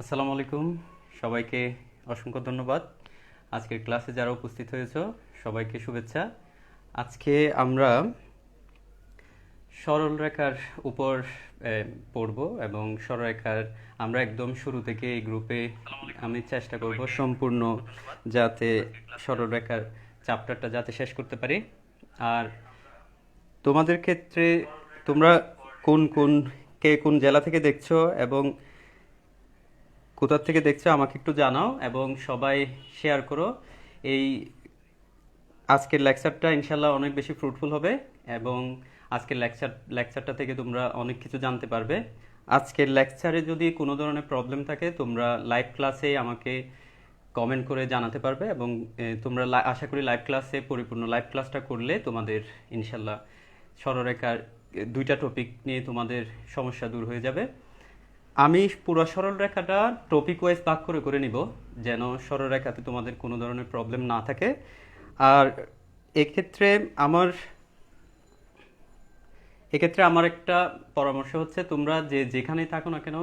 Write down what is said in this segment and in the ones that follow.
আসসালামু আলাইকুম সবাইকে অসংখ্য ধন্যবাদ। আজকের ক্লাসে যারা উপস্থিত হয়েছো সবাইকে শুভেচ্ছা। আজকে আমরা সরলরেখার উপর পড়ব এবং সরলরেখার আমরা একদম শুরু থেকে এই গ্রুপে আমি চেষ্টা করব সম্পূর্ণ যাতে সরলরেখার চ্যাপ্টারটা যাতে শেষ করতে পারি। আর তোমাদের ক্ষেত্রে তোমরা কোন জেলা থেকে দেখছো এবং কোথা থেকে দেখছো আমাকে একটু জানাও এবং সবাই শেয়ার করো। এই আজকের লেকচারটা ইনশাল্লাহ অনেক বেশি ফ্রুটফুল হবে এবং আজকের লেকচারটা থেকে তোমরা অনেক কিছু জানতে পারবে। আজকের লেকচারে যদি কোনো ধরনের প্রবলেম থাকে তোমরা লাইভ ক্লাসে আমাকে কমেন্ট করে জানাতে পারবে এবং তোমরা আশা করি লাইভ ক্লাসে পরিপূর্ণ লাইভ ক্লাসটা করলে তোমাদের ইনশাল্লাহ সরলরেখার দুইটা টপিক নিয়ে তোমাদের সমস্যা দূর হয়ে যাবে। আমি পুরো সরলরেখাটা টপিক ওয়াইজ ভাগ করে করে নিব যেন সরলরেখাতে তোমাদের কোনো ধরনের প্রবলেম না থাকে। আর এক্ষেত্রে আমার একটা পরামর্শ হচ্ছে তোমরা যেখানেই থাকো না কেন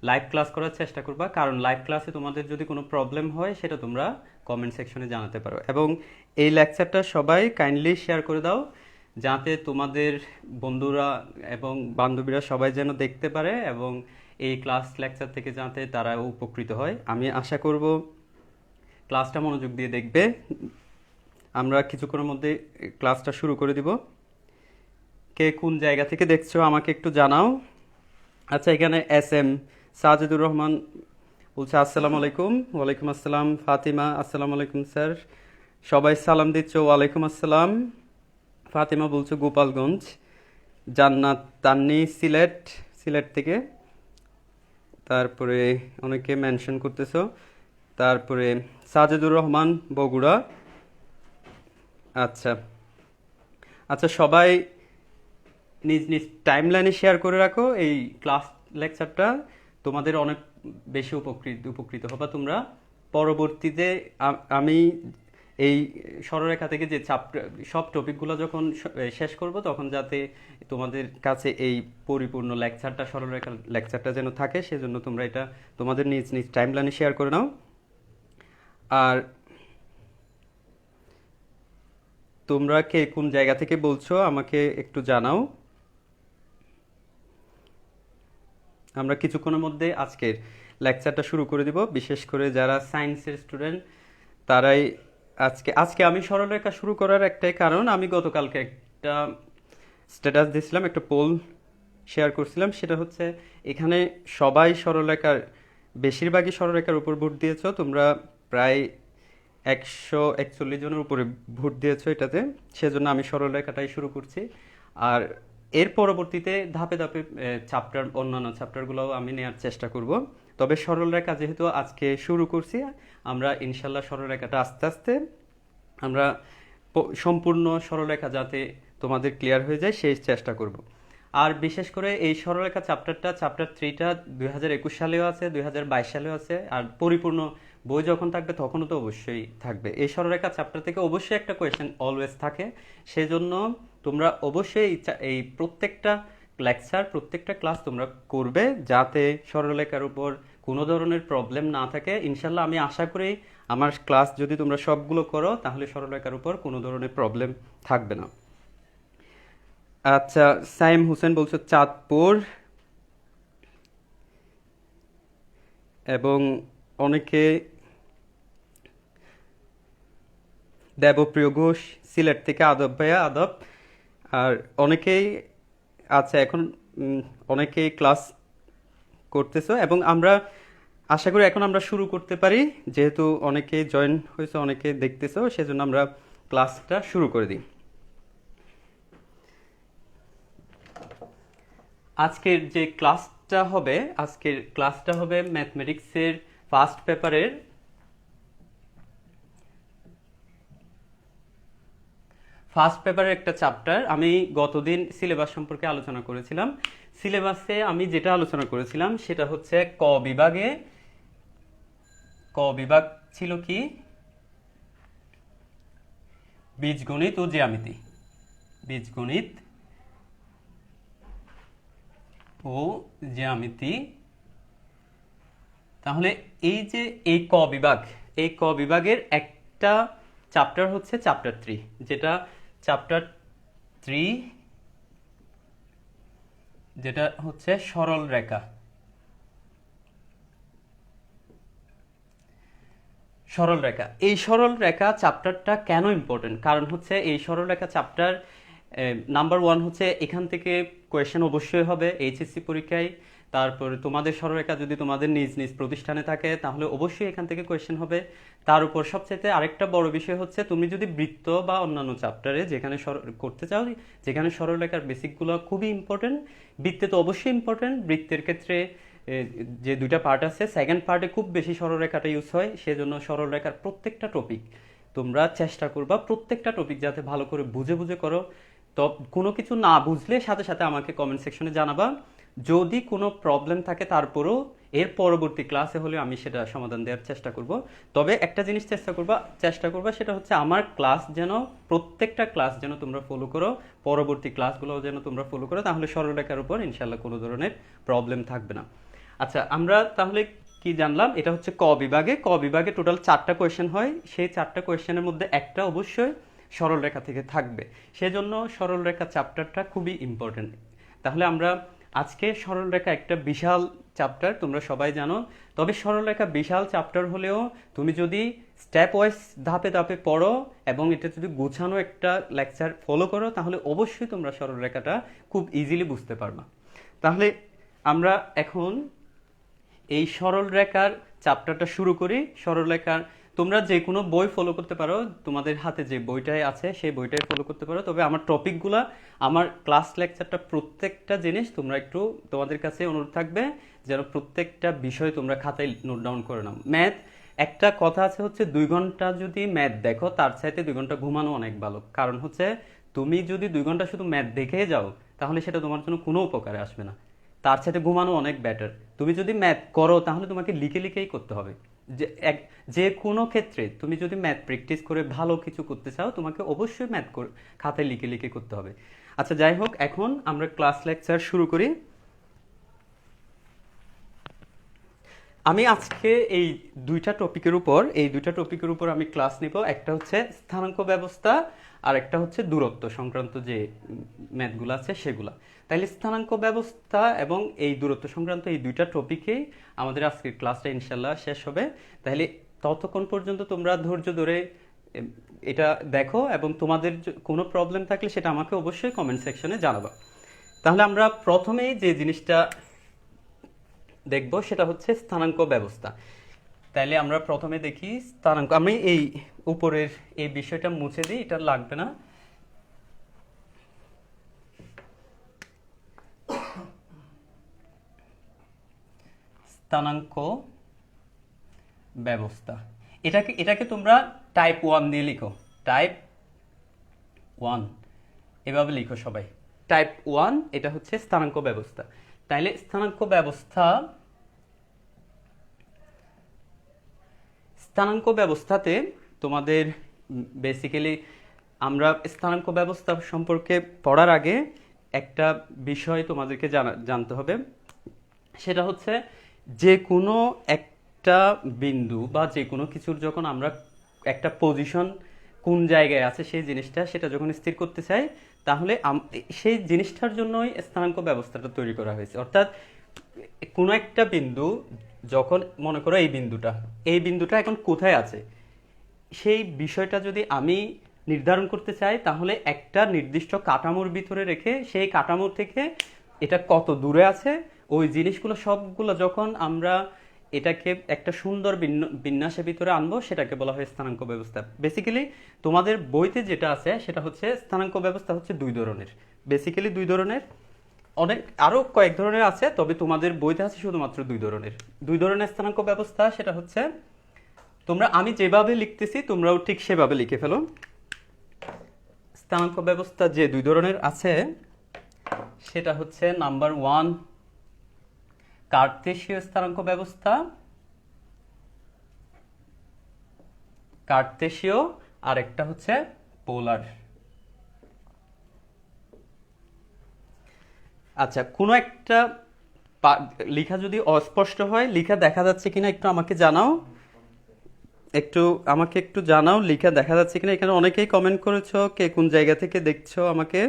লাইভ ক্লাস করার চেষ্টা করবা, কারণ লাইভ ক্লাসে তোমাদের যদি কোনো প্রবলেম হয় সেটা তোমরা কমেন্ট সেকশনে জানাতে পারো। এবং এই লেকচারটা সবাই কাইন্ডলি শেয়ার করে দাও যাতে তোমাদের বন্ধুরা এবং বান্ধবীরা সবাই যেন দেখতে পারে এবং এই লেকচার থেকে যাতে তারা উপকৃত হয়। আমি আশা করব ক্লাসটা মনোযোগ দিয়ে দেখবে। আমরা কিছুক্ষণের মধ্যে ক্লাসটা শুরু করে দিব। কে কোন জায়গা থেকে দেখছো আমাকে একটু জানাও। আচ্ছা, এখানে এস সাজিদুর রহমান বলছে আসসালামু আলাইকুম। ওয়ালাইকুম আসসালাম। ফাতিমা আসসালামু আলাইকুম স্যার। সবাই সালাম দিচ্ছ। ওয়ালাইকুম আসসালাম। ফাতিমা বলছো গোপালগঞ্জ। জান্নাত তান্নি সিলেট থেকে। তারপরে অনেকে মেনশন করতেছো। তারপরে সাজিদুর রহমান বগুড়া। আচ্ছা আচ্ছা, সবাই নিজ নিজ টাইমলাইনে শেয়ার করে রাখো এই লেকচারটা। তোমাদের অনেক বেশি উপকৃত হবে তোমরা পরবর্তীতে। আমি এই সরলরেখা থেকে যে সব টপিকগুলো যখন শেষ করব তখন যাতে তোমাদের কাছে এই পরিপূর্ণ লেকচারটা সরলরেখার লেকচারটা যেন থাকে সেজন্য তোমরা এটা তোমাদের নিজ নিজ টাইমলাইনে শেয়ার করে নাও। আর তোমরা কে কোন জায়গা থেকে বলছো আমাকে একটু জানাও। আমরা কিছুক্ষণের মধ্যে আজকের লেকচারটা শুরু করে দিব। বিশেষ করে যারা সায়েন্সের স্টুডেন্ট তারাই আজকে আমি সরলরেখা শুরু করার একটাই কারণ, আমি গতকালকে একটা স্ট্যাটাস দিয়েছিলাম, একটা পোল শেয়ার করছিলাম। সেটা হচ্ছে এখানে সবাই বেশিরভাগই সরলরেখার উপর ভোট দিয়েছো। তোমরা প্রায় 141 জনের উপরে ভোট দিয়েছো এটাতে, সেজন্য আমি সরলরেখাটাই শুরু করছি। আর এর পরবর্তীতে ধাপে ধাপে অন্যান্য চ্যাপ্টারগুলোও আমি নেওয়ার চেষ্টা করব। তবে সরলরেখা যেহেতু আজকে শুরু করছি, আমরা ইনশাল্লাহ সরলরেখাটা আস্তে আস্তে আমরা সম্পূর্ণ সরলরেখা যাতে তোমাদের ক্লিয়ার হয়ে যায় সেই চেষ্টা করব। আর বিশেষ করে এই সরলরেখা চ্যাপ্টার 3টা 2021 সালেও আছে, 2022 সালেও আছে। আর পরিপূর্ণ বই যখন থাকবে তখনও তো অবশ্যই থাকবে। এই সরলরেখা চ্যাপ্টার থেকে অবশ্যই একটা কোয়েশ্চেন অলওয়েজ থাকে। সেজন্য তোমরা অবশ্যই এই প্রত্যেকটা প্রত্যেকটা ক্লাস তোমরা করবে যাতে সরলরেখার উপর কোনো ধরনের প্রবলেম না থাকে। ইনশাল্লাহ আমি আশা করি আমার ক্লাস যদি তোমরা সবগুলো করো তাহলে সরলরেখার উপর কোনো ধরনের প্রবলেম থাকবে না। আচ্ছা, সাইম হোসেন বলছো চাঁদপুর, এবং অনেকে দেবপ্রিয় ঘোষ সিলেট থেকে। আদব ভাইয়া, আদব। আর অনেকেই আচ্ছা এখন অনেকেই ক্লাস করতেছো এবং আমরা আশা করি এখন আমরা শুরু করতে পারি। যেহেতু অনেকে জয়েন হয়েছে, অনেকে দেখতেছো, সেজন্য আমরা ক্লাসটা শুরু করে দিই। আজকের ক্লাসটা হবে ম্যাথমেটিক্সের ফার্স্ট পেপারের একটা চ্যাপ্টার। আমি গতদিন সিলেবাস সম্পর্কে আলোচনা করেছিলাম। সিলেবাসে আমি যেটা আলোচনা করেছিলাম সেটা হচ্ছে ক বিভাগ ছিল কি বীজগণিত ও জ্যামিতি। বীজগণিত ও জ্যামিতি তাহলে এই যে এই ক বিভাগ, এই ক বিভাগের একটা চ্যাপ্টার হচ্ছে চ্যাপ্টার 3, যেটা চ্যাপ্টার 3, যেটা হচ্ছে সরল রেখা। সরল রেখা, এই সরল রেখা চ্যাপ্টারটা কেন ইম্পর্টেন্ট? কারণ হচ্ছে এই সরল রেখা চ্যাপ্টার নাম্বার 1 হচ্ছে এখান থেকে কোয়েশ্চেন অবশ্যই হবে এইচএসসি পরীক্ষায়। তারপরে তোমাদের সরলরেখা যদি তোমাদের নিজ নিজ প্রতিষ্ঠানে থাকে তাহলে অবশ্যই এখান থেকে কোয়েশ্চেন হবে। তার উপর সবচেয়ে আরেকটা বড় বিষয় হচ্ছে তুমি যদি বৃত্ত বা অন্যান্য চ্যাপ্টারে যেখানে করতে চাও, যেখানে সরলরেখার বেসিকগুলো খুবই ইম্পর্টেন্ট, বৃত্তে তো অবশ্যই ইম্পর্টেন্ট। বৃত্তের ক্ষেত্রে যে দুইটা পার্ট আছে, সেকেন্ড পার্টে খুব বেশি সরলরেখাটা ইউজ হয়, সেজন্য সরলরেখার প্রত্যেকটা টপিক তোমরা চেষ্টা করবা প্রত্যেকটা টপিক যাতে ভালো করে বুঝে বুঝে করো। তো কোনো কিছু না বুঝলে সাথে সাথে আমাকে কমেন্ট সেকশনে জানাবা। যদি কোনো প্রবলেম থাকে তারপরেও এর পরবর্তী ক্লাসে হলে আমি সেটা সমাধান দেওয়ার চেষ্টা করব। তবে একটা জিনিস চেষ্টা করবা সেটা হচ্ছে আমার ক্লাস যেন, প্রত্যেকটা ক্লাস যেন তোমরা ফলো করো, পরবর্তী ক্লাসগুলো যেন তোমরা ফলো করো, তাহলে সরলরেখার উপর ইনশাল্লাহ কোনো ধরনের প্রবলেম থাকবে না। আচ্ছা, আমরা তাহলে কি জানলাম? এটা হচ্ছে ক বিভাগে। ক বিভাগে টোটাল 4টা কোয়েশ্চেন হয়, সেই 4টা কোয়েশ্চেনের মধ্যে একটা অবশ্যই সরলরেখা থেকে থাকবে, সেজন্য সরলরেখা চ্যাপ্টারটা খুবই ইম্পর্টেন্ট। তাহলে আমরা আজকে সরলরেখা একটা বিশাল চ্যাপ্টার, তোমরা সবাই জানো। তবে সরলরেখা বিশাল চ্যাপ্টার হলেও তুমি যদি স্টেপ ওয়াইজ ধাপে ধাপে পড়ো এবং এটা যদি গোছানো একটা লেকচার ফলো করো তাহলে অবশ্যই তোমরা সরলরেখাটা খুব ইজিলি বুঝতে পারবা। তাহলে আমরা এখন এই সরল রেখার চ্যাপ্টারটা শুরু করি। সরল রেখার তোমরা যে কোনো বই ফলো করতে পারো, তোমাদের হাতে যে বইটাই আছে সেই বইটাই ফলো করতে পারো। তবে আমার টপিকগুলা, আমার ক্লাস লেকচারটা প্রত্যেকটা জিনিস তোমরা একটু, তোমাদের কাছে অনুরোধ থাকবে যেন প্রত্যেকটা বিষয় তোমরা খাতায় নোট ডাউন করে নাও। ম্যাথ, একটা কথা আছে হচ্ছে 2 ঘন্টা যদি ম্যাথ দেখো তার চাইতে 2 ঘন্টা ঘুমানো অনেক ভালো। কারণ হচ্ছে তুমি যদি 2 ঘন্টা শুধু ম্যাথ দেখে যাও তাহলে সেটা তোমার জন্য কোনো উপকারে আসবে না, তার সাথে ঘুমানো অনেক বেটার। তুমি যদি ম্যাথ করো তাহলে তোমাকে লিখে লিখেই করতে হবে। যে কোনো ক্ষেত্রে তুমি যদি ম্যাথ প্র্যাকটিস করে ভালো কিছু করতে চাও তোমাকে অবশ্যই ম্যাথ খাতায় লিখে লিখে করতে হবে। আচ্ছা, যাই হোক, এখন আমরা ক্লাস লেকচার শুরু করি। আমি আজকে এই দুইটা টপিকের উপর আমি ক্লাস নিব। একটা হচ্ছে স্থানাঙ্ক ব্যবস্থা আর একটা হচ্ছে দূরত্ব সংক্রান্ত যে ম্যাথগুলো আছে সেগুলা। তাইলে স্থানাঙ্ক ব্যবস্থা এবং এই দূরত্ব সংক্রান্ত এই দুইটা টপিকেই আমাদের আজকের ক্লাসটা ইনশাল্লাহ শেষ হবে। তাহলে ততক্ষণ পর্যন্ত তোমরা ধৈর্য ধরে এটা দেখো এবং তোমাদের কোনো প্রবলেম থাকলে সেটা আমাকে অবশ্যই কমেন্ট সেকশনে জানাবা। তাহলে আমরা প্রথমেই যে জিনিসটা দেখব সেটা হচ্ছে স্থানাঙ্ক ব্যবস্থা। তাইলে আমরা প্রথমে দেখি স্থানাঙ্ক। আমি এই উপরের এই বিষয়টা মুছে দিই, এটা লাগবে না। স্থানাঙ্ক ব্যবস্থা, এটাকে তোমরা টাইপ 1 দিয়ে লিখো। টাইপ 1 এভাবে লিখো সবাই। টাইপ 1 এটা হচ্ছে স্থানাঙ্ক ব্যবস্থা। তাইলে স্থানাঙ্ক ব্যবস্থাতে তোমাদের বেসিক্যালি আমরা স্থানাঙ্ক ব্যবস্থা সম্পর্কে পড়ার আগে একটা বিষয় তোমাদেরকে জানতে হবে। সেটা হচ্ছে যে কোনো একটা বিন্দু বা যে কোনো কিছুর যখন আমরা একটা পজিশন কোন জায়গায় আছে সেই জিনিসটা, সেটা যখন স্থির করতে চাই তাহলে সেই জিনিসটার জন্যই স্থানাঙ্ক ব্যবস্থাটা তৈরি করা হয়েছে। অর্থাৎ কোনো একটা বিন্দু, যখন মনে করো এই বিন্দুটা এখন কোথায় আছে সেই বিষয়টা যদি আমি নির্ধারণ করতে চাই তাহলে একটা নির্দিষ্ট কাঠামোর ভিতরে রেখে সেই কাঠামো থেকে এটা কত দূরে আছে ওই জিনিসগুলো সবগুলো যখন আমরা এটাকে একটা সুন্দর বিন্যাসের ভিতরে আনবো সেটাকে বলা হয় স্থানাঙ্ক ব্যবস্থা। বেসিক্যালি তোমাদের বইতে যেটা আছে সেটা হচ্ছে স্থানাঙ্ক ব্যবস্থা হচ্ছে 2 ধরনের, বেসিক্যালি 2 ধরনের, অনেক আরো কয়েক ধরনের আছে, তবে তোমাদের বইতে আছে শুধুমাত্র 2 ধরনের স্থানাঙ্ক ব্যবস্থা। সেটা হচ্ছে আমি যেভাবে লিখতেছি তোমরাও ঠিক সেভাবে লিখে ফেলো। স্থানাঙ্ক ব্যবস্থা যে 2 ধরনের আছে সেটা হচ্ছে নাম্বার 1 কার্তেশীয় স্থানাঙ্ক ব্যবস্থা, কার্তেশীয়, আর একটা হচ্ছে পোলার। আচ্ছা, কোনো একটা লেখা যদি অস্পষ্ট হয়, লেখা দেখা যাচ্ছে কিনা একটু আমাকে জানাও। একটু জানাও লেখা দেখা যাচ্ছে কিনা। এখানে অনেকেই কমেন্ট করেছো, কে কোন জায়গা থেকে দেখছো আমাকে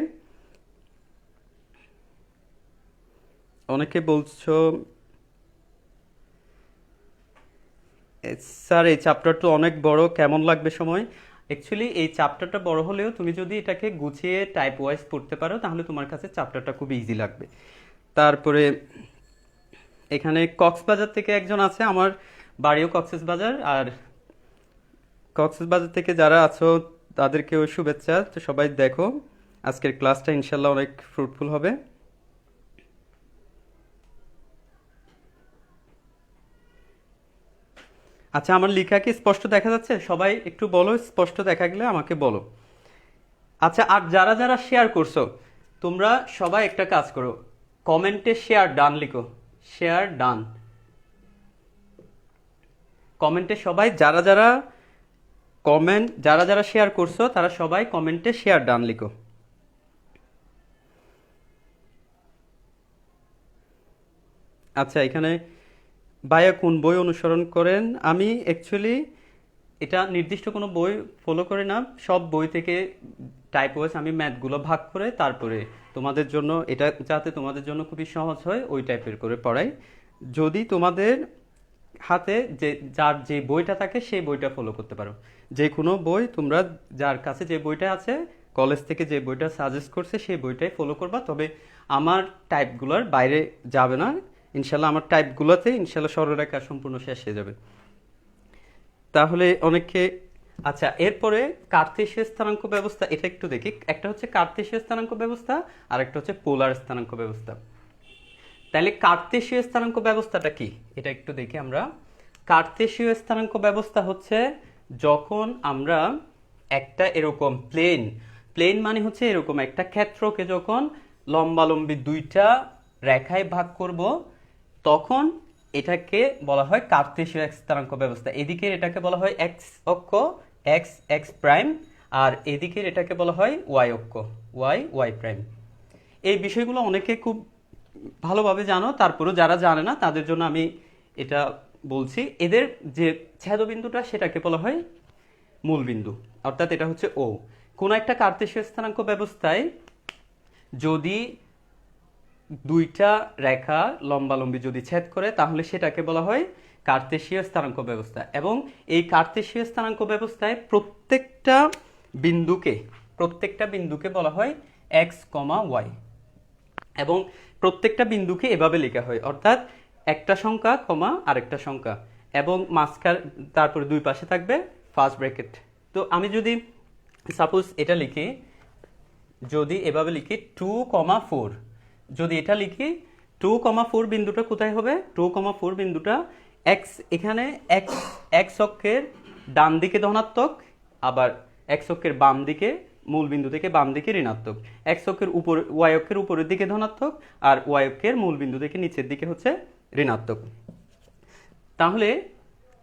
অনেকে বলছো স্যার এই চ্যাপ্টারটা অনেক বড়, কেমন লাগবে সময়? অ্যাকচুয়ালি এই চ্যাপ্টারটা বড় হলেও তুমি যদি এটাকে গুছিয়ে টাইপ ওয়াইজ পড়তে পারো তাহলে তোমার কাছে চ্যাপ্টারটা খুব ইজি লাগবে। তারপরে এখানে কক্সবাজার থেকে একজন আছে, আমার বাড়িও কক্সবাজার, আর কক্সবাজার থেকে যারা আছো তাদেরকেও শুভেচ্ছা। তো সবাই দেখো আজকের ক্লাসটা ইনশাল্লাহ অনেক ফ্রুটফুল হবে। আচ্ছা, আমার লেখা কি স্পষ্ট দেখা যাচ্ছে? সবাই একটু বলো, স্পষ্ট দেখা গেলে আমাকে বলো। আচ্ছা, আর যারা যারা শেয়ার করছো তোমরা সবাই একটা কাজ করো, কমেন্টে শেয়ার ডান লিখো, শেয়ার ডান। কমেন্টে সবাই যারা যারা শেয়ার করছো তারা সবাই কমেন্টে শেয়ার ডান লিখো। আচ্ছা, এখানে ভাইয়া কোন বই অনুসরণ করেন? আমি অ্যাকচুয়ালি এটা নির্দিষ্ট কোনো বই ফলো করে না, সব বই থেকে টাইপ ওয়াইজ আমি ম্যাথগুলো ভাগ করে তারপরে তোমাদের জন্য, এটা যাতে তোমাদের জন্য খুবই সহজ হয় ওই টাইপের করে পড়াই। যদি তোমাদের হাতে যার যে বইটা থাকে সেই বইটা ফলো করতে পারো, যে কোনো বই তোমরা যার কাছে যে বইটা আছে, কলেজ থেকে যে বইটা সাজেস্ট করছে সেই বইটাই ফলো করবা। তবে আমার টাইপগুলোর বাইরে যাবে না ইনশাল্লাহ, আমার টাইপগুলোতে ইনশাল্লাহ সরলরেখা সম্পূর্ণ শেষ হয়ে যাবে। তাহলে অনেকে, আচ্ছা এরপরে কার্তেশীয় স্থানাঙ্ক ব্যবস্থা, এটা একটু দেখি। একটা হচ্ছে কার্তেশীয় স্থানাঙ্ক ব্যবস্থা আর একটা হচ্ছে পোলার স্থানাঙ্ক ব্যবস্থা। তাহলে কার্তেশীয় স্থানাঙ্ক ব্যবস্থাটা কি এটা একটু দেখি আমরা। কার্তেশীয় স্থানাঙ্ক ব্যবস্থা হচ্ছে যখন আমরা একটা এরকম প্লেন মানে হচ্ছে এরকম একটা ক্ষেত্রকে যখন লম্বালম্বি দুইটা রেখায় ভাগ করব তখন এটাকে বলা হয় কার্তেশীয় স্থানাঙ্ক ব্যবস্থা। এদিকে এটাকে বলা হয় এক্স অক্ষ, এক্স এক্স প্রাইম, আর এদিকে এটাকে বলা হয় ওয়াই অক্ষ, ওয়াই ওয়াই প্রাইম। এই বিষয়গুলো অনেকে খুব ভালোভাবে জানো, তারপরেও যারা জানে না তাদের জন্য আমি এটা বলছি। এদের যে ছেদবিন্দুটা সেটাকে বলা হয় মূলবিন্দু, অর্থাৎ এটা হচ্ছে ও। কোন একটা কার্তেশীয় স্থানাঙ্ক ব্যবস্থায় যদি দুইটা রেখা লম্বালম্বি যদি ছেদ করে তাহলে সেটাকে বলা হয় কার্তেশীয় স্থানাঙ্ক ব্যবস্থা। এবং এই কার্তেশীয় স্থানাঙ্ক ব্যবস্থায় প্রত্যেকটা বিন্দুকে বলা হয় এক্স কমা ওয়াই, এবং প্রত্যেকটা বিন্দুকে এভাবে লেখা হয়, অর্থাৎ একটা সংখ্যা কমা আরেকটা সংখ্যা, এবং মাঝখানে তারপরে দুই পাশে থাকবে ফার্স্ট ব্র্যাকেট। তো আমি যদি সাপোজ এটা লিখি, যদি এভাবে লিখি 2,4, যদি এটা লিখি 2,4 বিন্দুটা কোথায় হবে? 2,4 বিন্দুটা এক্স, এখানে এক্স এক্স অক্ষের ডান দিকে ধনাত্মক, আবার এক্স অক্ষের বাম দিকে, মূল বিন্দু থেকে বাম দিকে ঋণাত্মক। এক্স অক্ষের উপর, ওয়াই অক্ষের উপরের দিকে ধনাত্মক, আর ওয়াই অক্ষের মূল বিন্দু থেকে নিচের দিকে হচ্ছে ঋণাত্মক। তাহলে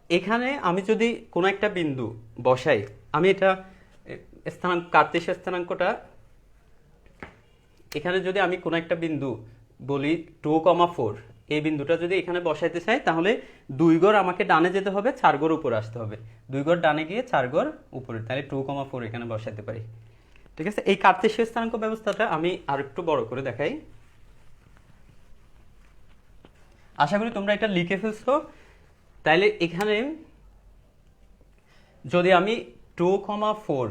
এখানে আমি যদি কোনো একটা বিন্দু বসাই, আমি এটা কার্তেশীয় স্থানাঙ্কটা, এখানে যদি আমি কোনো একটা বিন্দু বলি 2,4, এই বিন্দুটা যদি এখানে বসাইতে চাই তাহলে 2 ঘর আমাকে ডানে যেতে হবে, 4 ঘর উপরে আসতে হবে। 2 ঘর ডানে গিয়ে 4 ঘর উপরে, তাহলে 2,4 এখানে বসাইতে পারি। ঠিক আছে, এই কার্তেশীয় স্থানাঙ্ক ব্যবস্থাটা আমি আর একটু বড় করে দেখাই। আশা করি তোমরা এটা লিখে ফেলছো। তাইলে এখানে যদি আমি 2,4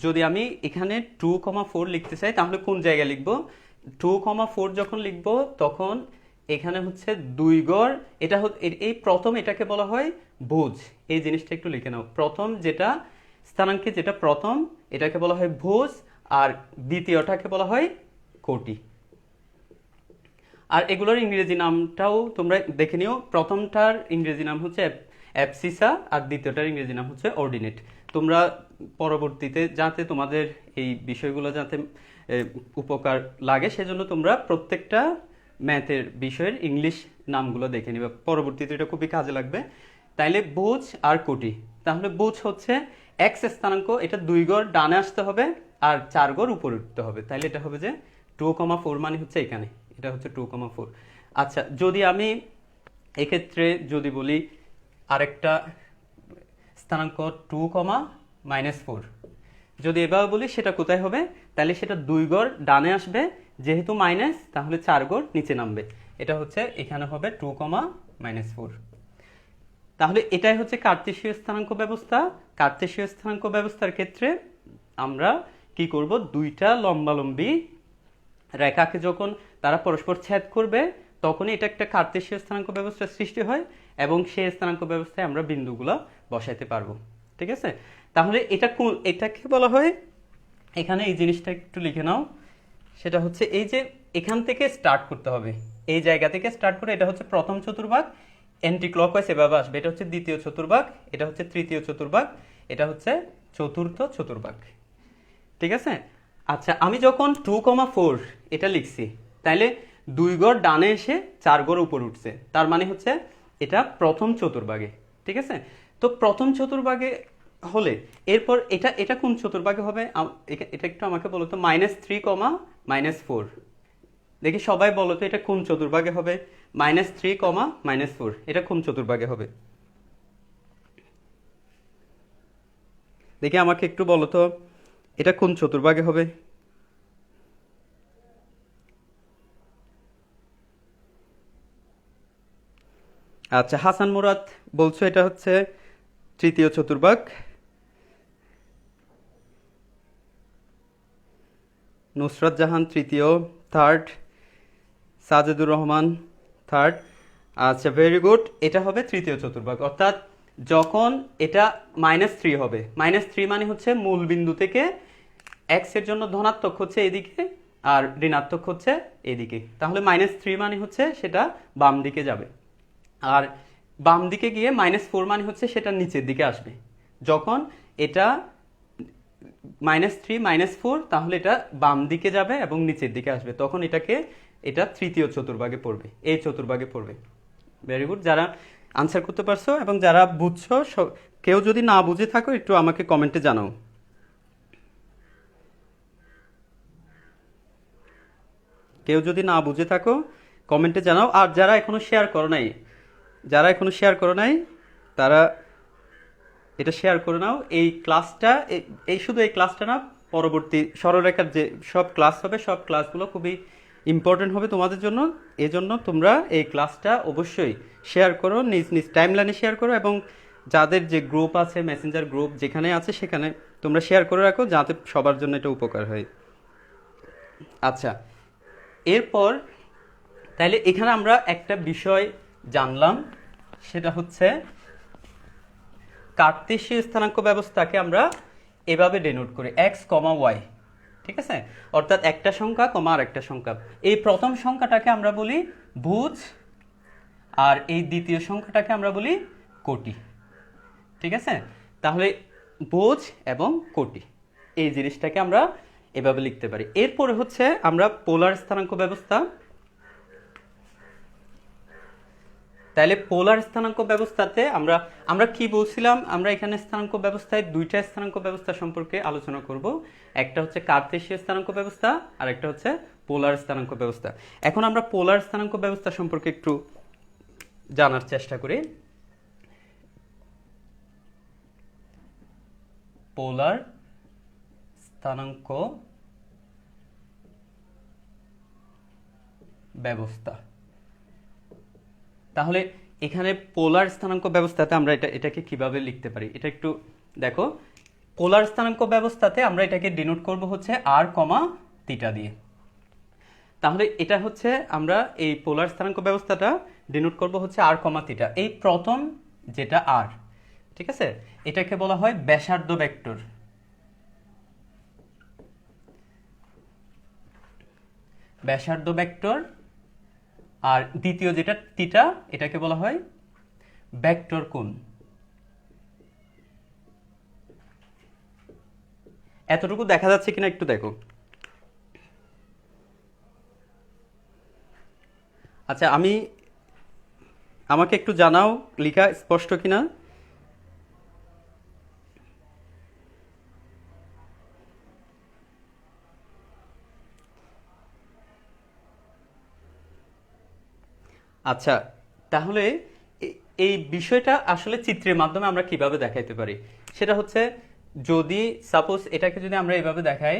যদি আমি এখানে 2,4 লিখতে চাই তাহলে কোন জায়গায় লিখব? 2,4 যখন লিখব তখন এখানে হচ্ছে 2 গড়, এটা এই প্রথম এটাকে বলা হয় ভুজ। এই জিনিসটা একটু লিখে নাও, প্রথম যেটা স্থানাঙ্কে যেটা প্রথম এটাকে বলা হয় ভুজ, আর দ্বিতীয়টাকে বলা হয় কোটি। আর এগুলোর ইংরেজি নামটাও তোমরা দেখে নিও, প্রথমটার ইংরেজি নাম হচ্ছে অ্যাবসিসা আর দ্বিতীয়টার ইংরেজি নাম হচ্ছে অর্ডিনেট। তোমরা পরবর্তীতে যাতে তোমাদের এই বিষয়গুলো যাতে উপকার লাগে সেজন্য তোমরা প্রত্যেকটা ম্যাথের বিষয়ের ইংলিশ নামগুলো দেখে নিবে, পরবর্তীতে এটা খুবই কাজে লাগবে। তাইলে ভুজ আর কোটি, তাহলে ভুজ হচ্ছে এক্স স্থানাঙ্ক, এটা 2 ঘর ডানে আসতে হবে, আর 4 ঘর উপরে উঠতে হবে। তাহলে এটা হবে যে 2,4 মানে হচ্ছে এখানে, এটা হচ্ছে 2,4। আচ্ছা, যদি আমি এক্ষেত্রে যদি বলি আরেকটা স্থানাঙ্ক 2,-4, যদি এভাবে বলি সেটা কোথায় হবে, তাহলে সেটা 2 ঘর ডানে আসবে, যেহেতু মাইনাস তাহলে 4 ঘর নিচে নামবে। এটা হচ্ছে এখানে হবে 2,-4। তাহলে এটাই হচ্ছে কার্তেশীয় স্থানাঙ্ক ব্যবস্থা। কার্তেশীয় স্থানাঙ্ক ব্যবস্থার ক্ষেত্রে আমরা কি করব, দুইটা লম্বালম্বী রেখাকে যখন তারা পরস্পর ছেদ করবে তখনই এটা একটা কার্তেশীয় স্থানাঙ্ক ব্যবস্থার সৃষ্টি হয়, এবং সেই স্থানাঙ্ক ব্যবস্থায় আমরা বিন্দুগুলো বসাইতে পারবো। ঠিক আছে, তাহলে এটাকে বলা হয়, এখানে এই জিনিসটা একটু লিখে নাও, সেটা হচ্ছে এই যে এখান থেকে স্টার্ট করতে হবে, এই জায়গা থেকে স্টার্ট করে এটা হচ্ছে প্রথম চতুর্ভাগ, অ্যান্টি ক্লকওয়াইজ এভাবে আসবে, এটা হচ্ছে দ্বিতীয় চতুর্ভাগ, এটা হচ্ছে তৃতীয় চতুর্ভাগ, এটা হচ্ছে চতুর্থ চতুর্ভাগ। ঠিক আছে, আচ্ছা আমি যখন 2,4 এটা লিখছি, তাইলে 2 ঘর ডানে এসে 4 ঘর উপর উঠছে, তার মানে হচ্ছে এটা প্রথম চতুর্ভাগে। ঠিক আছে, তো প্রথম চতুর্ভাগে হলে এরপর এটা এটা কোন চতুর্ভাগে হবে, এটা একটু আমাকে বলো তো, -3, দেখি সবাই বলো তো এটা কোন চতুর্ভাগে হবে, -3, এটা কোন চতুর্ভাগে হবে, দেখি আমাকে একটু বলো তো এটা কোন চতুর্ভাগে হবে। আচ্ছা, হাসান মুরাদ বলছো এটা হচ্ছে তৃতীয় চতুর্ভাগ, নুসরাত জাহান তৃতীয়, থার্ড, সাজেদুর রহমান থার্ড। আচ্ছা, ভেরি গুড, এটা হবে তৃতীয় চতুর্ভাগ। অর্থাৎ যখন এটা -3 হবে, -3 মানে হচ্ছে মূল বিন্দু থেকে এক্স এর জন্য ধনাত্মক হচ্ছে এদিকে আর ঋণাত্মক হচ্ছে এদিকে, তাহলে -3 মানে হচ্ছে সেটা বাম দিকে যাবে, আর বাম দিকে গিয়ে -4 মানে হচ্ছে সেটা নিচের দিকে আসবে। যখন এটা -3, -4, তাহলে এটা বাম দিকে যাবে এবং নিচের দিকে আসবে, তখন এটা তৃতীয় চতুর্ভাগে পড়বে, এই চতুর্ভাগে পড়বে। ভেরি গুড, যারা আনসার করতে পারছো এবং যারা বুঝছো, কেউ যদি না বুঝে থাকো একটু আমাকে কমেন্টে জানাও। কেউ যদি না বুঝে থাকো কমেন্টে জানাও, আর যারা এখনো শেয়ার করো নাই তারা এটা শেয়ার করে নাও। এই ক্লাসটা, শুধু এই ক্লাসটা না, পরবর্তী সরলরেখার যে সব ক্লাস হবে সব ক্লাসগুলো খুবই ইম্পর্টেন্ট হবে তোমাদের জন্য। এজন্য তোমরা এই ক্লাসটা অবশ্যই শেয়ার করো, নিজ নিজ টাইমলাইনে শেয়ার করো, এবং যাদের যে গ্রুপ আছে, মেসেঞ্জার গ্রুপ যেখানে আছে সেখানে তোমরা শেয়ার করে রাখো, যাতে সবার জন্য এটা উপকার হয়। আচ্ছা, এরপর তাইলে এখানে আমরা একটা বিষয় জানলাম, সেটা হচ্ছে কার্তেশীয় স্থানাঙ্ক ব্যবস্থাকে আমরা এভাবে ডেনোট করি, x, y। ঠিক আছে, অর্থাৎ একটা সংখ্যা কমা আর একটা সংখ্যা। এই প্রথম সংখ্যাটাকে আমরা বলি ভুজ, আর এই দ্বিতীয় সংখ্যাটাকে আমরা বলি কোটি। ঠিক আছে, তাহলে ভুজ এবং কোটি, এই জিনিসটাকে আমরা এভাবে লিখতে পারি। এরপরে হচ্ছে আমরা পোলার স্থানাঙ্ক ব্যবস্থা। তাহলে পোলার স্থানাঙ্ক ব্যবস্থাতে আমরা কি বলছিলাম, আমরা এখানে স্থানাঙ্ক ব্যবস্থায় দুইটা স্থানাঙ্ক ব্যবস্থা সম্পর্কে আলোচনা করব, একটা হচ্ছে কার্তেশীয় স্থানাঙ্ক ব্যবস্থা আর একটা হচ্ছে পোলার স্থানাঙ্ক ব্যবস্থা। এখন আমরা পোলার স্থানাঙ্ক ব্যবস্থা সম্পর্কে একটু জানার চেষ্টা করি। পোলার স্থানাঙ্ক ব্যবস্থা, তাহলে এখানে পোলার স্থানাঙ্ক ব্যবস্থাতে আমরা এটাকে কিভাবে লিখতে পারি, এটা একটু দেখো। পোলার স্থানাঙ্ক ব্যবস্থাতে আমরা এটাকে ডিনোট করব হচ্ছে r, থিটা দিয়ে। তাহলে এটা হচ্ছে আমরা এই পোলার স্থানাঙ্ক ব্যবস্থাটা ডিনোট করব হচ্ছে r, থিটা। এই প্রথম যেটা r, ঠিক আছে, এটাকে বলা হয় ব্যাসার্ধ ভেক্টর। ব্যাসার্ধ ভেক্টর। আর দ্বিতীয় যেটা থিটা, এটাকে বলা হয় ভেক্টর কোণ। এতটুকু দেখা যাচ্ছে কিনা একটু দেখো। আচ্ছা, আমাকে একটু জানাও লেখা স্পষ্ট কিনা। আচ্ছা, তাহলে এই বিষয়টা আসলে চিত্রের মাধ্যমে আমরা কিভাবে দেখাইতে পারি সেটা হচ্ছে, যদি সাপোজ এটাকে যদি আমরা এইভাবে দেখাই,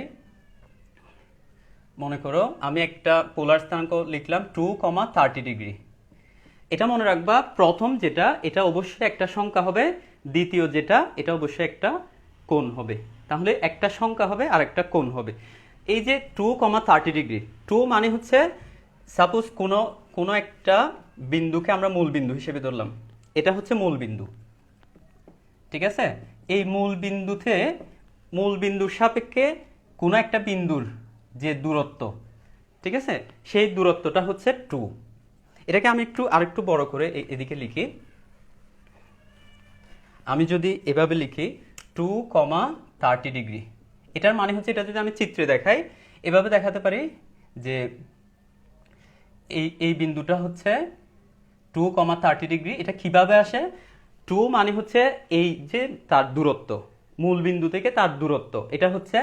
মনে করো আমি একটা পোলার স্থানাঙ্ক লিখলাম 2,30 ডিগ্রি। এটা মনে রাখবা, প্রথম যেটা এটা অবশ্যই একটা সংখ্যা হবে, দ্বিতীয় যেটা এটা অবশ্যই একটা কোণ হবে। তাহলে একটা সংখ্যা হবে আর একটা কোণ হবে। এই যে 2,30 ডিগ্রি, 2 মানে হচ্ছে সাপোজ কোনো কোনো একটা বিন্দুকে আমরা মূল বিন্দু হিসেবে ধরলাম, এটা হচ্ছে মূল বিন্দু, ঠিক আছে। এই মূল বিন্দুর সাপেক্ষে কোনো একটা বিন্দুর যে দূরত্ব, ঠিক আছে, সেই দূরত্বটা হচ্ছে 2। এটাকে আমি আরেকটু বড় করে এদিকে লিখি। আমি যদি এভাবে লিখি 2,30 ডিগ্রি, এটার মানে হচ্ছে, এটা যদি আমি চিত্রে দেখাই, এভাবে দেখাতে পারি যে এই বিন্দুটা হচ্ছে 2,30 ডিগ্রি। এটা কিভাবে আসে? 2 মানে হচ্ছে এই যে তার দূরত্ব, মূল বিন্দু থেকে তার দূরত্ব, এটা হচ্ছে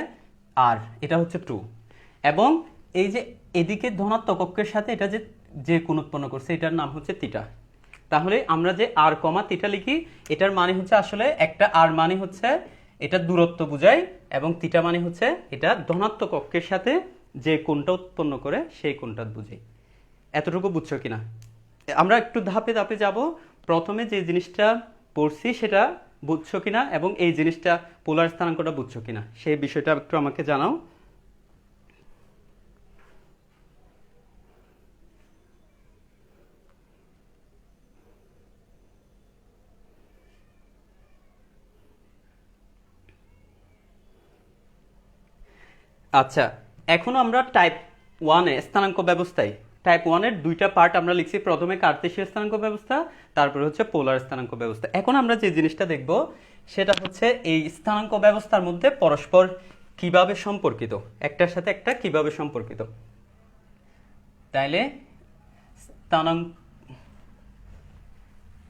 আর, এটা হচ্ছে 2। এবং এই যে এদিকে ধনাত্মক অক্ষের সাথে এটা যে কোণ উৎপন্ন করছে, এটার নাম হচ্ছে থিটা। তাহলে আমরা যে আর কমা থিটা লিখি, এটার মানে হচ্ছে আসলে একটা আর মানে হচ্ছে এটা দূরত্ব বোঝায়, এবং থিটা মানে হচ্ছে এটা ধনাত্মক অক্ষের সাথে যে কোণটা উৎপন্ন করে সেই কোণটা বোঝায়। এতটুকু বুঝছো কিনা? আমরা একটু ধাপে ধাপে যাব। প্রথমে যে জিনিসটা পড়ছি সেটা বুঝছো কিনা, এবং এই জিনিসটা পোলার স্থানাঙ্কটা বুঝছো কিনা সেই বিষয়টা একটু আমাকে জানাও। আচ্ছা, এখন আমরা টাইপ 1-এ স্থানাঙ্ক ব্যবস্থায়, টাইপ 1-এর দুইটা পার্ট আমরা লিখছি, প্রথমে কার্তেশীয় স্থানাঙ্ক ব্যবস্থা, তারপরে হচ্ছে পোলার স্থানাঙ্ক ব্যবস্থা। এখন আমরা যে জিনিসটা দেখব সেটা হচ্ছে এই স্থানাঙ্ক ব্যবস্থার মধ্যে পরস্পর কিভাবে সম্পর্কিত, একটার সাথে একটা কিভাবে সম্পর্কিত। তাইলে স্থানাঙ্ক,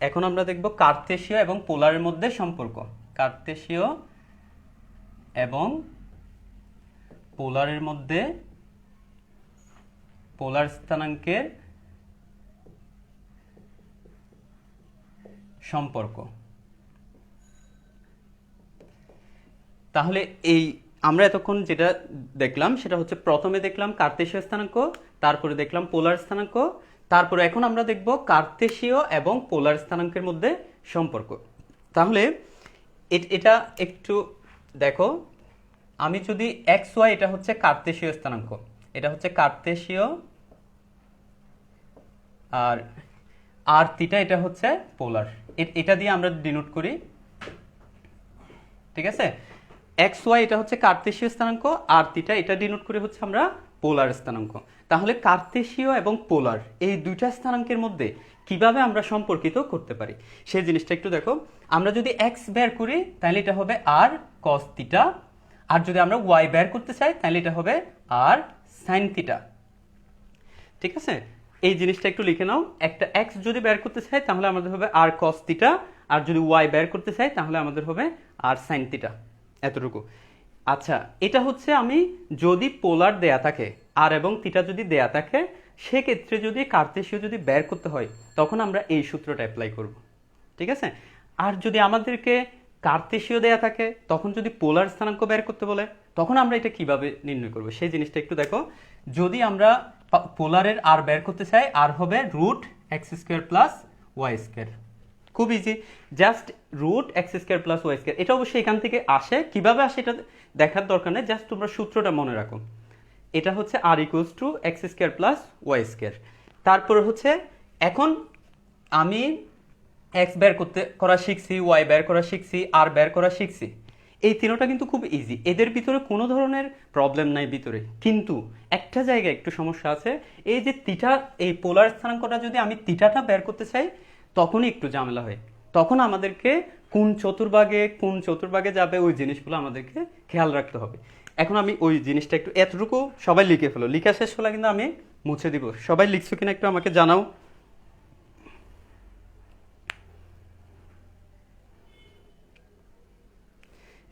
এখন আমরা দেখব কার্তেশীয় এবং পোলারের মধ্যে সম্পর্ক, কার্তেশীয় এবং পোলারের মধ্যে পোলার স্থানাঙ্কের সম্পর্ক। তাহলে এই আমরা এতক্ষণ যেটা দেখলাম সেটা হচ্ছে, প্রথমে দেখলাম কার্তেশীয় স্থানাঙ্ক, তারপরে দেখলাম পোলার স্থানাঙ্ক, তারপরে এখন আমরা দেখব কার্তেশীয় এবং পোলার স্থানাঙ্কের মধ্যে সম্পর্ক। তাহলে এটা একটু দেখো, আমি যদি এক্স ওয়াই, এটা হচ্ছে কার্তেশীয় স্থানাঙ্ক, এটা হচ্ছে কার্তেশীয়, আর আর থিটা এটা হচ্ছে পোলার, এটা দিয়ে আমরা ডিনোট করি, ঠিক আছে। এক্স ওয়াই এটা হচ্ছে কার্তেশীয় স্থানাঙ্ক, আর থিটা এটা ডিনোট করে হচ্ছে আমরা পোলার স্থানাঙ্ক। তাহলে কার্তেশীয় এবং পোলার এই দুইটা স্থানাঙ্কের মধ্যে কিভাবে আমরা সম্পর্কিত করতে পারি সেই জিনিসটা একটু দেখো। আমরা যদি এক্স বের করি তাহলে এটা হবে আর কস থিটা, আর যদি আমরা ওয়াই বের করতে চাই তাহলে এটা হবে আর সাইন থিটা, ঠিক আছে। এই জিনিসটা একটু লিখে নাও। একটা এক্স যদি বের করতে চাই তাহলে আমাদের হবে আর কস থিটা, আর যদি ওয়াই বের করতে চাই তাহলে আমাদের হবে আর সাইন থিটা, এতটুকু। আচ্ছা, এটা হচ্ছে আমি যদি পোলার দেয়া থাকে, আর এবং থিটা যদি দেয়া থাকে, সেক্ষেত্রে যদি কার্তেশীয় যদি বের করতে হয় তখন আমরা এই সূত্রটা অ্যাপ্লাই করব, ঠিক আছে। আর যদি আমাদেরকে কার্তেশীয় দেয়া থাকে, তখন যদি পোলার স্থানাঙ্ক বের করতে বলে, তখন আমরা এটা কিভাবে নির্ণয় করব সেই জিনিসটা একটু দেখো। যদি আমরা পোলারের আর বের করতে চাই, আর হবে root x square plus y square, খুব easy, just root x square plus y square. এটা অবশ্যই এখান থেকে আসে, কিভাবে আসে এটা দেখার দরকার নেই, জাস্ট তোমরা সূত্রটা মনে রাখো। এটা হচ্ছে r equals to x square plus y square. তারপরে হচ্ছে এখন আমি এক্স বের করা শিখছি, ওয়াই বের করা শিখছি, আর বের করা শিখছি। এই তিনটা কিন্তু খুব ইজি, এদের ভিতরে কোনো ধরনের প্রবলেম নাই ভিতরে, কিন্তু একটা জায়গায় একটু সমস্যা আছে। এই যে থিটা, এই পোলার স্থানাঙ্কটা যদি আমি থিটাটা বের করতে চাই তখনই একটু ঝামেলা হয়, তখন আমাদেরকে কোন চতুর্ভাগে যাবে ওই জিনিসগুলো আমাদেরকে খেয়াল রাখতে হবে। এখন আমি ওই জিনিসটা একটু, এতটুকু সবাই লিখে ফেলো, লিখা শেষ হলে কিন্তু আমি মুছে দিব। সবাই লিখছো কিনা একটু আমাকে জানাও।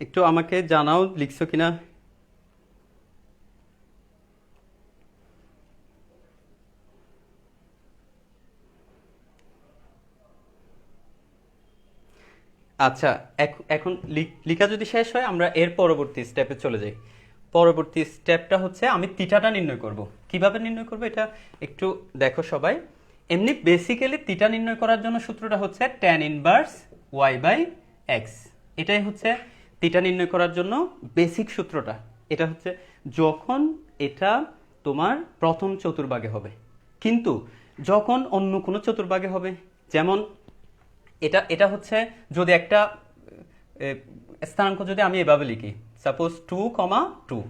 একটু আমাকে জানাও লিখছো কিনা। আচ্ছা, এখন লিখা যদি শেষ হয় আমরা এর পরবর্তী স্টেপে চলে যাই। পরবর্তী স্টেপটা হচ্ছে আমি থিটাটা নির্ণয় করব। কিভাবে নির্ণয় করব এটা একটু দেখো সবাই। এমনি বেসিক্যালি থিটা নির্ণয় করার জন্য সূত্রটা হচ্ছে tan ইনভার্স y/x। এটাই হচ্ছে থিটা নির্ণয় করার জন্য বেসিক সূত্রটা। এটা হচ্ছে যখন এটা তোমার প্রথম চতুর্ভাগে হবে, কিন্তু যখন অন্য কোনো চতুর্ভাগে হবে, যেমন এটা এটা হচ্ছে যদি একটা স্থানাঙ্ক যদি আমি এভাবে লিখি, সাপোজ 2,2,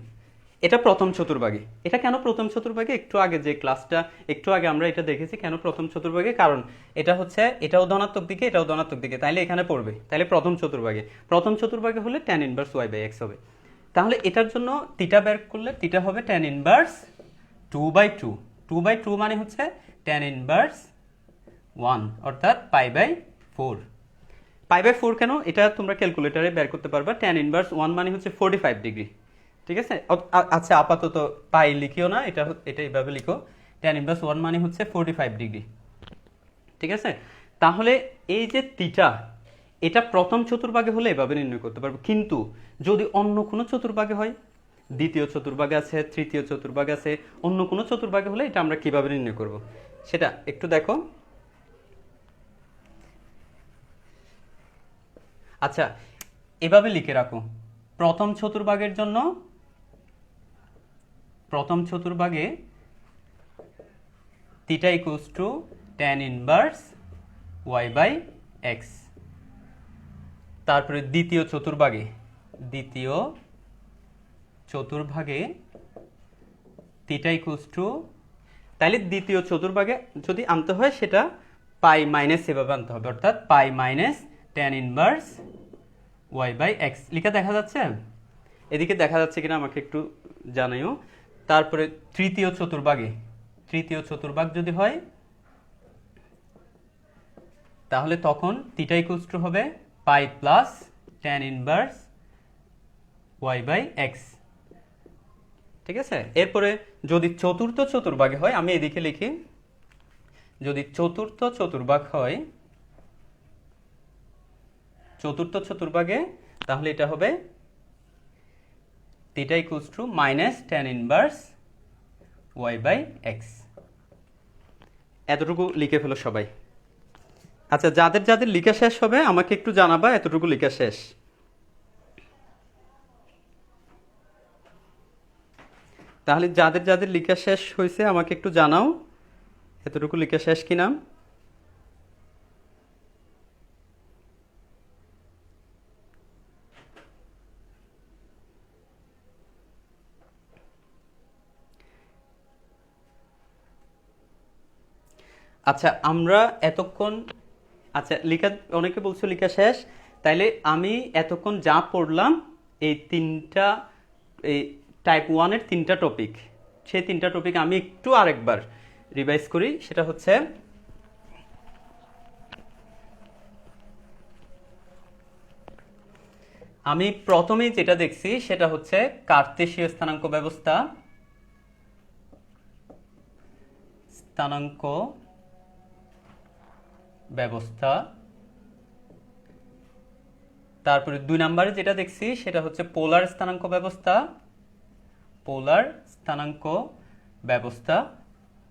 এটা প্রথম চতুর্ভাগে। এটা কেন প্রথম চতুর্ভাগে? একটু আগে যে ক্লাসটা একটু আগে আমরা এটা দেখেছি কেন প্রথম চতুর্ভাগে, কারণ এটা হচ্ছে এটাও ধনাত্মক দিকে এটাও ধনাত্মক দিকে, তাইলে এখানে পড়বে, তাইলে প্রথম চতুর্ভাগে। প্রথম চতুর্ভাগে হলে tan ইনভার্স y/x হবে। তাহলে এটার জন্য থিটা বের করলে থিটা হবে tan ইনভার্স 2/2। 2/2 মানে হচ্ছে tan ইনভার্স 1 অর্থাৎ π/4। π/4 কেন এটা তোমরা ক্যালকুলেটরে বের করতে পারবা। tan ইনভার্স 1 মানে হচ্ছে 45 ডিগ্রি। ঠিক আছে, আচ্ছা আপাতত পাই লিখিও না, এটা এইভাবে লিখো, tan ইনভার্স 1 মানে হচ্ছে 45 ডিগ্রি। ঠিক আছে, তাহলে এই যে থিটা, এটা প্রথম চতুর্ভাগে হলে এভাবে নির্ণয় করতে পারবো, কিন্তু যদি অন্য কোনো চতুর্ভাগে হয়, দ্বিতীয় চতুর্ভাগে আছে, তৃতীয় চতুর্ভাগে আছে, অন্য কোনো চতুর্ভাগে হলে এটা আমরা কিভাবে নির্ণয় করব সেটা একটু দেখো। আচ্ছা, এভাবে লিখে রাখো, প্রথম চতুর্ভাগের জন্য প্রথম চতুর্ভাগে theta equals to tan inverse y/x। তারপরে দ্বিতীয় চতুর্ভাগে থিটা ইকুয়ালস টু, তাহলে দ্বিতীয় চতুর্ভাগে যদি আনতে হয় সেটা পাই মাইনাস এভাবে আনতে হবে, অর্থাৎ পাই মাইনাস tan ইনভার্স y/x। লিখা দেখা যাচ্ছে? এদিকে দেখা যাচ্ছে কিনা আমাকে একটু জানাইও। তারপরে তৃতীয় চতুর্ভাগ যদি হয় তাহলে তখন থিটা ইকুয়ালস টু হবে পাই প্লাস tan ইনভার্স y/x। ঠিক আছে, এরপরে যদি চতুর্থ চতুর্ভাগে হয়, আমি এদিকে লিখি, যদি চতুর্থ চতুর্ভাগে তাহলে এটা হবে theta equals to minus tan inverse y/x। এতটুকু লিখে ফেলো সবাই। আচ্ছা, যাদের যাদের লেখা শেষ হবে আমাকে একটু জানাবা এতটুকু লেখা শেষ। তাহলে যাদের যাদের লেখা শেষ হয়েছে আমাকে একটু জানাও এতটুকু লেখা শেষ কিনা। আচ্ছা, আমরা এতক্ষণ, আচ্ছা লেখা অনেকে বলছো লেখা শেষ, তাইলে আমি এতক্ষণ যা পড়লাম এই তিনটা, এই টাইপ 1-এর তিনটা টপিক, সেই তিনটা টপিক আমি একটু আরেকবার রিভাইজ করি। সেটা হচ্ছে আমি প্রথমেই যেটা দেখছি সেটা হচ্ছে কার্তেশীয় স্থানাঙ্ক ব্যবস্থা। তারপরে 2 নম্বরে যেটা দেখছি সেটা হচ্ছে পোলার স্থানাঙ্ক ব্যবস্থা।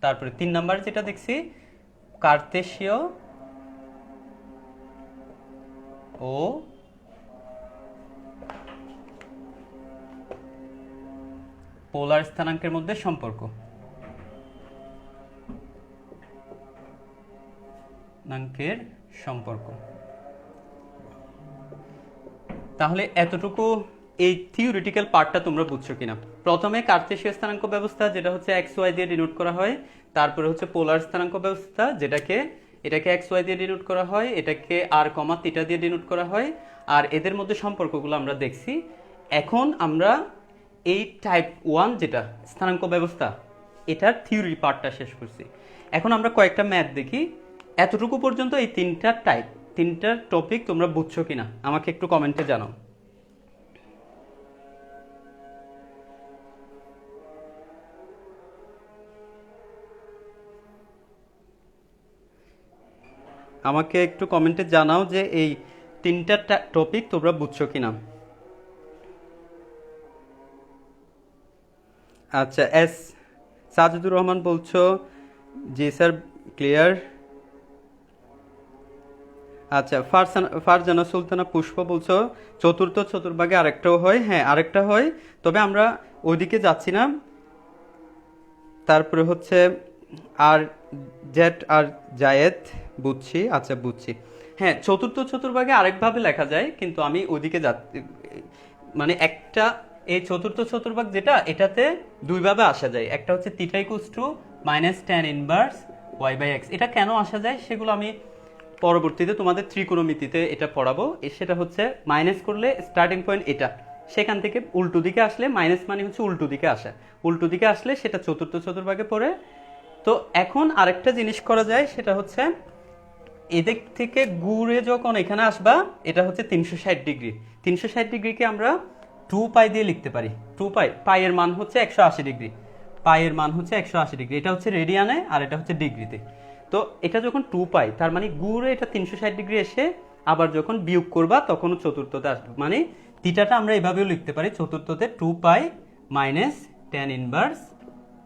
তারপরে 3 নম্বরে যেটা দেখছি কার্তেশীয় ও পোলার স্থানাঙ্কের মধ্যে সম্পর্ক। তাহলে এতটুকু এই থিওরিটিক্যাল পার্টটা তোমরা বুঝছো কিনা। প্রথমে কার্তেশীয় স্থানাঙ্ক ব্যবস্থা যেটা হচ্ছে এক্স ওয়াই দিয়ে ডিনোট করা হয়, তারপরে হচ্ছে পোলার স্থানাঙ্ক ব্যবস্থা এটাকে এক্স ওয়াই দিয়ে ডিনোট করা হয়, এটাকে আর কমা থিটা দিয়ে ডিনোট করা হয়, আর এদের মধ্যে সম্পর্কগুলো আমরা দেখছি। এখন আমরা এই টাইপ 1 যেটা স্থানাঙ্ক ব্যবস্থা এটার থিওরি পার্টটা শেষ করছি। এখন আমরা কয়েকটা ম্যাথ দেখি। এতটুকু পর্যন্ত এই তিনটা টপিক তোমরা বুঝছো কিনা আমাকে একটু কমেন্টে জানাও। আমাকে একটু কমেন্টে জানাও যে এই তিনটা টপিক তোমরা বুঝছো কিনা? আচ্ছা, এস সাজিদুর রহমান বলছো জি স্যার, ক্লিয়ার। আচ্ছা, ফারজানা সুলতানা পুষ্প বলছো চতুর্থ চতুর্ভাগে আরেকটাও হয়। হ্যাঁ, আরেকটা হয়, তবে আমরা ওইদিকে যাচ্ছি না। তারপরে হচ্ছে আর জেট আর জায়েদ, বুঝছি। আচ্ছা, বুঝছি। হ্যাঁ, চতুর্থ চতুর্ভাগে আরেকভাবে লেখা যায়, কিন্তু আমি ওদিকে মানে একটা, এই চতুর্থ চতুর্ভাগ যেটা, এটাতে দুইভাবে আসা যায়। একটা হচ্ছে theta equals to minus tan inverse y by x. এটা কেন আসা যায় সেগুলো আমি পরবর্তীতে তোমাদের ত্রিকোণমিতিতে এটা পড়াবো। সেটা হচ্ছে মাইনাস করলে স্টার্টিং পয়েন্ট এটা, সেখান থেকে উল্টো দিকে আসলে, মাইনাস মানে হচ্ছে উল্টো দিকে আসা, উল্টো দিকে আসলে সেটা চতুর্থ চতুর্ভাগে পড়ে। তো এখন আরেকটা জিনিস করা যায়, সেটা হচ্ছে এদিক থেকে ঘুরে যখন এখানে আসবা, এটা হচ্ছে 360 ডিগ্রি। 360 ডিগ্রিকে আমরা 2 পাই দিয়ে লিখতে পারি। 2 পাই, পাইয়ের মান হচ্ছে 180 ডিগ্রি। পাইয়ের মান হচ্ছে 180 ডিগ্রি। এটা হচ্ছে রেডিয়ানে আর এটা হচ্ছে ডিগ্রিতে। তো এটা যখন 2 পাই, তার মানে ঘুরে এটা 360 ডিগ্রি এসে আবার যখন বিয়োগ করবা তখনও চতুর্থতে আসবে। মানে থিটাটা আমরা এভাবেও লিখতে পারি, চতুর্থতে 2 pi minus tan inverse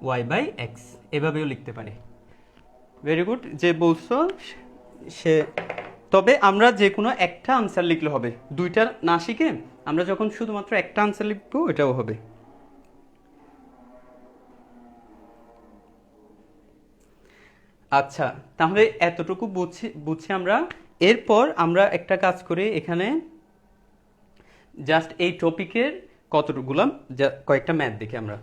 y by x, এভাবেও লিখতে পারি। ভেরি গুড, যে বলছো সে। তবে আমরা যে কোনো একটা আনসার লিখলে হবে, দুইটা না শিখে আমরা যখন শুধুমাত্র একটা আনসার লিখবো এটাও হবে। আচ্ছা, তাহলে এতটুকু বুঝছি আমরা। এরপর আমরা একটা কাজ করি, এখানে জাস্ট এই টপিকের কতটুকুলাম কয়েকটা ম্যাথ দেখি আমরা।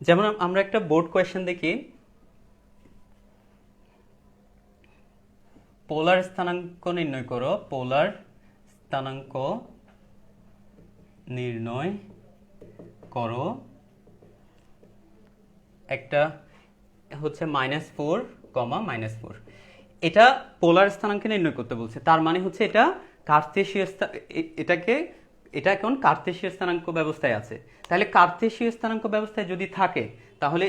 যেমন আমরা একটা বোর্ড কোয়েশ্চেন দেখি, পোলার স্থানাঙ্ক নির্ণয় করো। পোলার স্থানাঙ্ক নির্ণয় করো। একটা হচ্ছে -4, -4। এটা পোলার স্থানাঙ্কে নির্ণয় করতে বলছে, তার মানে হচ্ছে এটা কার্তেশীয় এটা এখন কার্তেশীয় স্থানাঙ্ক ব্যবস্থায় আছে। তাহলে কার্তেশীয় স্থানাঙ্ক ব্যবস্থায় যদি থাকে, তাহলে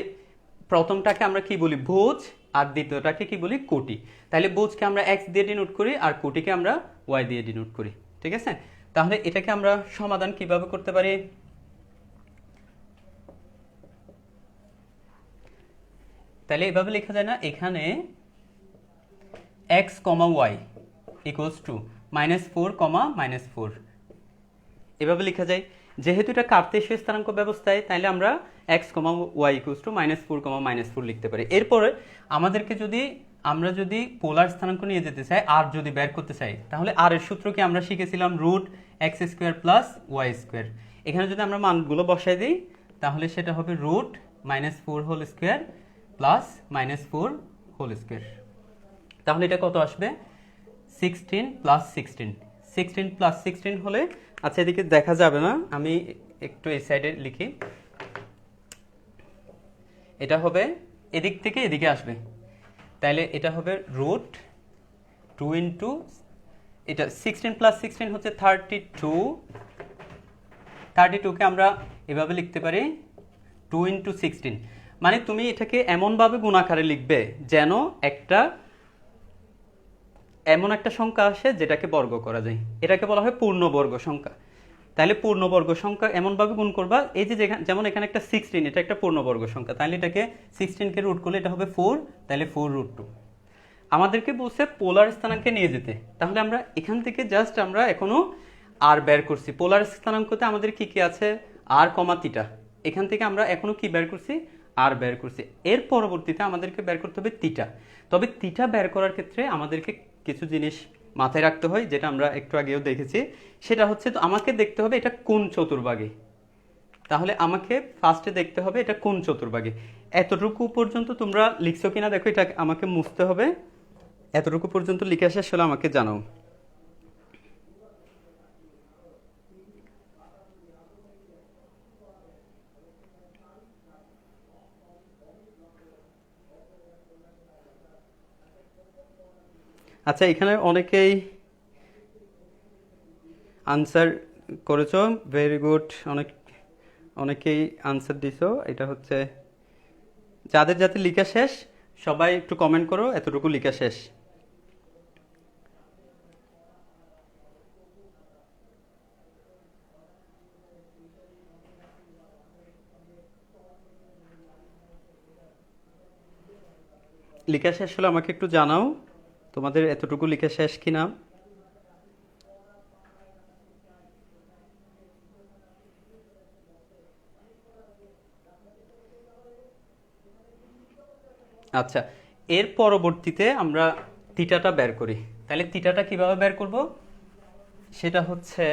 প্রথমটাকে আমরা কি বলি, ভুজ, আর দ্বিতীয়টাকে কি বলি, কোটি। তাহলে ভুজকে আমরা এক্স দিয়ে ডিনোট করি আর কোটিকে আমরা ওয়াই দিয়ে ডিনোট করি। ঠিক আছে? তাহলে এটাকে আমরা সমাধান কিভাবে করতে পারি? তাহলে এভাবে লেখা যায় না, এখানে x, y ইকুয়ালস টু -4, -4, এভাবে লেখা যায়। যেহেতু এটা কার্তেশীয় স্থানাঙ্ক ব্যবস্থায়, তাহলে আমরা x, y ইকুয়ালস টু -4, -4 লিখতে পারি। এরপরে আমাদেরকে আমরা যদি পোলার স্থানাঙ্ক নিয়ে যেতে চাই, আর যদি বের করতে চাই, তাহলে আর এর সূত্র কি আমরা শিখেছিলাম, √x² + y²। এখানে যদি আমরা মানগুলো বসাই দিই, তাহলে সেটা হবে √-4² +-4²। তাহলে এটা কত আসবে? 16 + 16। 16 + 16 হলে, আচ্ছা এদিকে দেখা যাবে না, আমি একটু এই সাইডে লিখি। এটা হবে এদিক থেকে এদিকে আসবে, তাহলে এটা হবে √2 ইন্টু, এটা 16 + 16 হচ্ছে 32। 32কে আমরা এভাবে লিখতে পারি 2 ইন্টু 16। মানে তুমি এটাকে এমনভাবে গুণাকারে লিখবে যেন এমন একটা সংখ্যা আসে যেটাকে বর্গ করা যায়। এটাকে বলা হয় পূর্ণবর্গ সংখ্যা। তাহলে পূর্ণবর্গ সংখ্যা এমনভাবে গুণ করবা, এই যে যেমন এখানে একটা 16, এটা একটা পূর্ণবর্গ সংখ্যা, তাহলে এটাকে 16কে রুট করলে এটা হবে 4, তাহলে 4√2। আমাদেরকে বলছে পোলার স্থানাঙ্কে নিয়ে যেতে, তাহলে আমরা এখান থেকে জাস্ট আমরা এখনো আর বের করছি। পোলার স্থানাঙ্কতে আমাদের কি কি আছে, আর কমা থিটা। এখান থেকে আমরা এখনো কি বের করছি, আর বের করছি। এর পরবর্তীতে আমাদেরকে বের করতে হবে থিটা। তবে থিটা বের করার ক্ষেত্রে আমাদেরকে কিছু জিনিস মাথায় রাখতে হয়, যেটা আমরা একটু আগেও দেখেছি। সেটা হচ্ছে, তো আমাকে দেখতে হবে এটা কোন চতুর্ভাগে। তাহলে আমাকে ফার্স্টে দেখতে হবে এটা কোন চতুর্ভাগে। এতটুকু পর্যন্ত তোমরা লিখছো কিনা দেখো, এটা আমাকে মুছতে হবে। এতটুকু পর্যন্ত লিখে শেষ হলে আমাকে জানাও। আচ্ছা, এখানে অনেকেই আনসার করেছো, ভেরি গুড। অনেকেই আনসার দিছো। এটা হচ্ছে যাদের যাদের লেখা শেষ সবাই একটু কমেন্ট করো এতটুকু লেখা শেষ। লেখা শেষ হলে আমাকে একটু জানাও তোমাদের এতটুকু লেখা শেষ কিনা। আচ্ছা, এর পরবর্তীতে আমরা থিটাটা বের করি। তাহলে থিটাটা কিভাবে বের করব সেটা হচ্ছে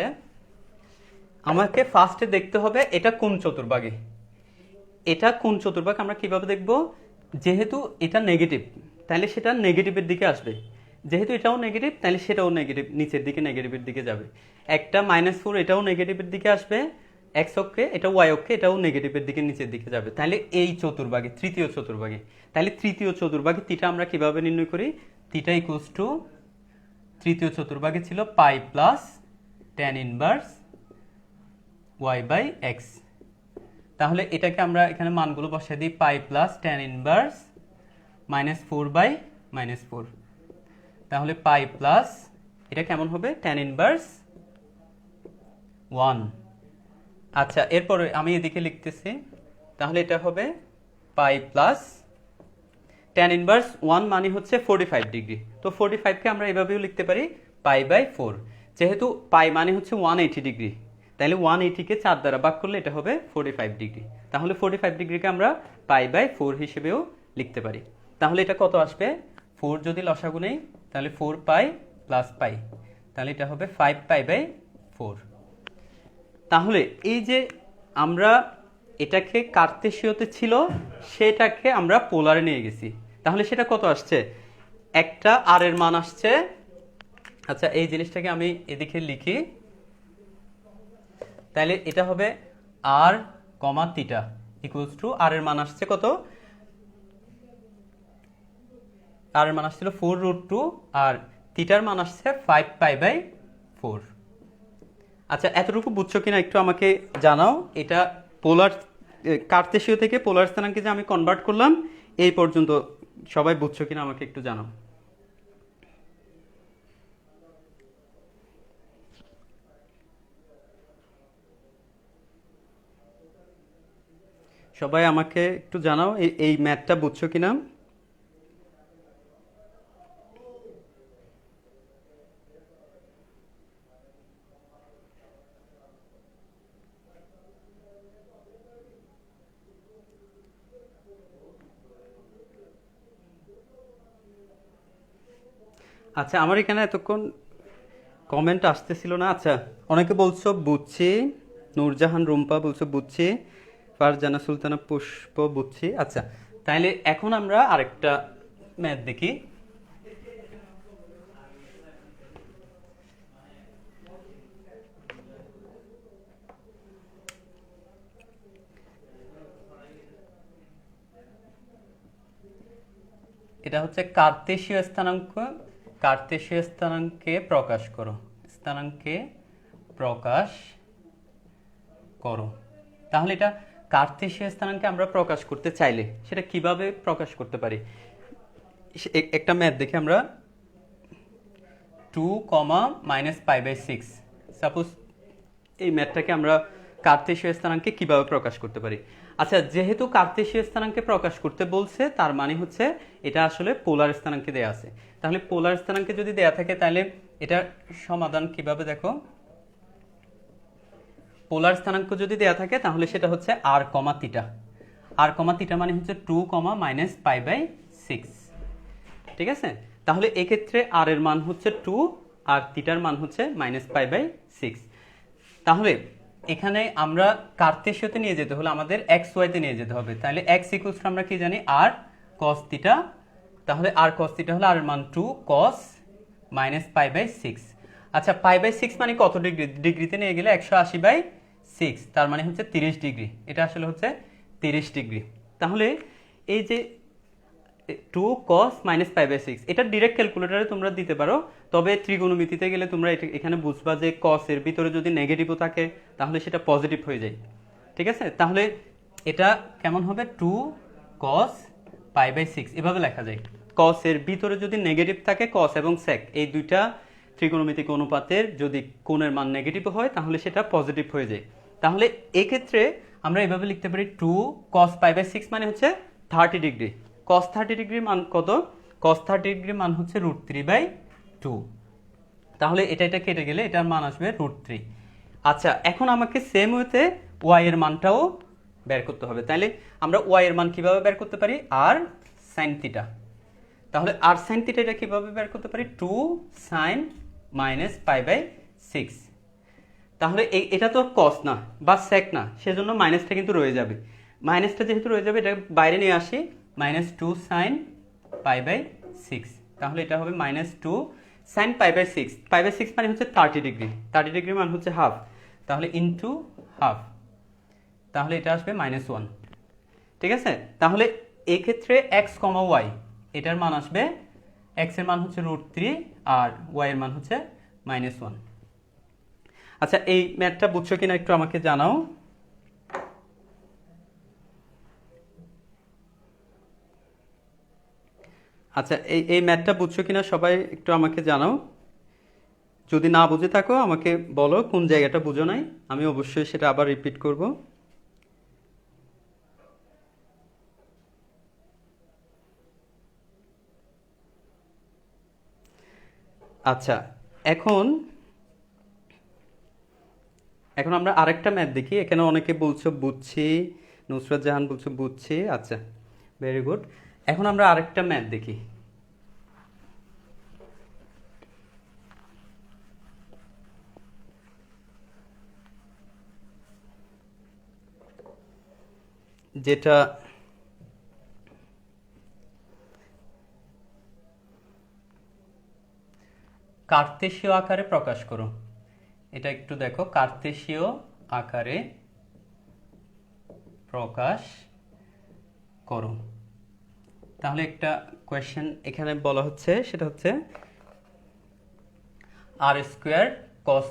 আমাকে ফার্স্টে দেখতে হবে এটা কোন চতুর্ভাগে। এটা কোন চতুর্ভাগ আমরা কিভাবে দেখব, যেহেতু এটা নেগেটিভ তাহলে সেটা নেগেটিভের দিকে আসবে, যেহেতু এটাও নেগেটিভ তাহলে সেটাও নেগেটিভ, নিচের দিকে নেগেটিভের দিকে যাবে। একটা -4 এটাও নেগেটিভের দিকে আসবে, এক্স অক্ষে এটা ওয়াই অক্ষে এটাও নেগেটিভের দিকে নিচের দিকে যাবে। তাহলে এই চতুর্ভাগে তৃতীয় চতুর্ভাগে, তাহলে তৃতীয় চতুর্ভাগে থিটা আমরা কিভাবে নির্ণয় করি, থিটা ইকুয়ালস টু তৃতীয় চতুর্ভাগে ছিল pi plus tan inverse y by x. তাহলে এটাকে আমরা এখানে মানগুলো বসাই দিই, pi plus tan inverse -4 by -4। তাহলে পাই প্লাস এটা কেমন হবে, tan ইনভার্স 1। আচ্ছা, এরপরে আমি এদিকে লিখতেছি, তাহলে এটা হবে পাই প্লাস tan ইনভার্স 1 মানে হচ্ছে 45 ডিগ্রি। তো 45কে আমরা এভাবেও লিখতে পারি পাই বাই 4। যেহেতু পাই মানে হচ্ছে 180 ডিগ্রি, তাহলে 180কে 4 দ্বারা ভাগ করলে এটা হবে 45 ডিগ্রি। তাহলে 45 ডিগ্রিকে আমরা পাই বাই 4 হিসেবেও লিখতে পারি। তাহলে এটা কত আসবে, 4 যদি লসাগু নেই তাহলে 4 পাই প্লাস পাই, তাহলে এটা হবে 5 পাই বাই 4। তাহলে এই যে আমরা এটাকে কার্তেশীয়তে ছিল সেটাকে আমরা পোলারে নিয়ে গেছি, তাহলে সেটা কত আসছে, একটা আর এর মান আসছে। আচ্ছা, এই জিনিসটাকে আমি এদিকে লিখি, তাহলে এটা হবে আর কমা থিটা ইকুয়ালস টু আর এর মান আসছে কত, আর এর মান আসছিল 4√2 আর থিটার মান আসছে 5 পাই বাই 4। আচ্ছা, এতটুকু বুঝছো কিনা একটু আমাকে জানাও। এটা পোলার কার্তেশীয় থেকে পোলার স্থানাঙ্কে যে আমি কনভার্ট করলাম এই পর্যন্ত সবাই বুঝছো কিনা আমাকে একটু জানাও। সবাই আমাকে একটু জানাও এই ম্যাথটা বুঝছো কিনা। আচ্ছা, আমার এখানে এতক্ষণ কমেন্ট আসতেছিল না। আচ্ছা, অনেকে বলছো বুঝছি, নূরজাহান রুম্পা বলছো বুঝছি, ফারজানা সুলতানা পুষ্প বুঝছি। আচ্ছা, তাহলে এখন আমরা আরেকটা ম্যাথ দেখি। এটা হচ্ছে কার্তেশীয় স্থানাঙ্ক, কার্তেশীয় স্থানাঙ্কে প্রকাশ করো, স্থানাঙ্কে প্রকাশ করো। তাহলে এটা কার্তেশীয় স্থানাঙ্কে আমরা প্রকাশ করতে চাইলে সেটা কিভাবে প্রকাশ করতে পারি, একটা ম্যাথ দেখি আমরা। 2, -π/6, সাপোজ এই ম্যাথটাকে আমরা কার্তেশীয় স্থানাঙ্কে কিভাবে প্রকাশ করতে পারি। আচ্ছা, যেহেতু কার্তেশীয় স্থানাঙ্কে প্রকাশ করতে বলছে তার মানে হচ্ছে এটা আসলে পোলার স্থানাঙ্কে দেয়া আছে। তাহলে পোলার স্থানাঙ্কে যদি দেয়া থাকে তাহলে এটা সমাধান কিভাবে দেখো, পোলার স্থানাঙ্ক যদি দেয়া থাকে তাহলে সেটা হচ্ছে আর কমা থিটা, আর কমা থিটা মানে হচ্ছে 2, -π/6। ঠিক আছে, তাহলে এক্ষেত্রে আর এর মান হচ্ছে 2 আর থিটার মান হচ্ছে -π/6। তাহলে এখানে আমরা কার্তেশীয়তে নিয়ে যেতে হলে আমাদের এক্স ওয়াইতে নিয়ে যেতে হবে। তাহলে এক্স ইকুয়ালস আমরা কি জানি, আর কস থিটা। তাহলে আর কস থিটা হলো আর এর মান 2 cos -π/6। আচ্ছা, π/6 মানে কত ডিগ্রি, ডিগ্রিতে নিয়ে গেলে 180/6, তার মানে হচ্ছে 30 ডিগ্রি। এটা আসলে হচ্ছে 30 ডিগ্রি। তাহলে এই যে 2 cos মাইনাস পাই বাই 6, এটা ডিরেক্ট ক্যালকুলেটরে তোমরা দিতে পারো, তবে ত্রিকোণমিতিতে গেলে তোমরা এখানে বুঝবা যে cos এর ভিতরে যদি নেগেটিভও থাকে তাহলে সেটা পজিটিভ হয়ে যায়। ঠিক আছে, তাহলে এটা কেমন হবে, 2 cos পাই বাই 6 এভাবে লেখা যায়। cos এর ভিতরে যদি নেগেটিভ থাকে, cos এবং sec এই দুইটা ত্রিকোণমিতিক অনুপাতের যদি কোণের মান নেগেটিভ হয় তাহলে সেটা পজিটিভ হয়ে যায়। তাহলে এক্ষেত্রে আমরা এভাবে লিখতে পারি 2 cos পাই বাই 6 মানে হচ্ছে 30 ডিগ্রি। cos 30 ডিগ্রির মান কত, cos 30 ডিগ্রির মান হচ্ছে √3/2। তাহলে এটা কেটে গেলে এটার মান আসবে √3। আচ্ছা, এখন আমাকে সেম ওয়েতে y এর মানটাও বের করতে হবে। তাহলে আমরা y এর মান কিভাবে বের করতে পারি, r sin থিটা। তাহলে r sin থিটা এটা কিভাবে বের করতে পারি, 2 sin মাইনাস পাই বাই 6। তাহলে এটা তো cos না বা sec না, সেজন্য মাইনাসটা কিন্তু রয়ে যাবে। মাইনাসটা যেহেতু রয়ে যাবে, এটা বাইরে নিয়ে আসি, -2 sin পাই বাই 6। তাহলে এটা হবে -2 sin pi by 6। Pi by 6 মানে হচ্ছে 30 ডিগ্রি, 30 ডিগ্রি মান হচ্ছে হাফ, তাহলে ইনটু হাফ, তাহলে এটা আসবে -1। ঠিক আছে, তাহলে এই ক্ষেত্রে x, y এটার মান আসবে, x এর মান হচ্ছে √3 আর y এর মান হচ্ছে -1। আচ্ছা, এই ম্যাথটা বুঝছো কিনা একটু আমাকে জানাও। আচ্ছা, এই ম্যাথটা বুঝছো কিনা সবাই একটু আমাকে জানাও। যদি না বুঝে থাকো আমাকে বলো কোন জায়গাটা বুঝো নাই, আমি অবশ্যই সেটা আবার রিপিট করব। আচ্ছা, এখন আমরা আরেকটা ম্যাথ দেখি। এখানে অনেকে বলছো বুঝছি, নুসরাত জাহান বলছো বুঝছি। আচ্ছা, ভেরি গুড। এখন আমরা আরেকটা ম্যাথ দেখি। যেটা কার্তেশীয় আকারে প্রকাশ করো। এটা একটু দেখো, কার্তেশীয় আকারে প্রকাশ করো। তাহলে একটা কোয়েশ্চেন এখানে বলা হচ্ছে, সেটা হচ্ছে r² cos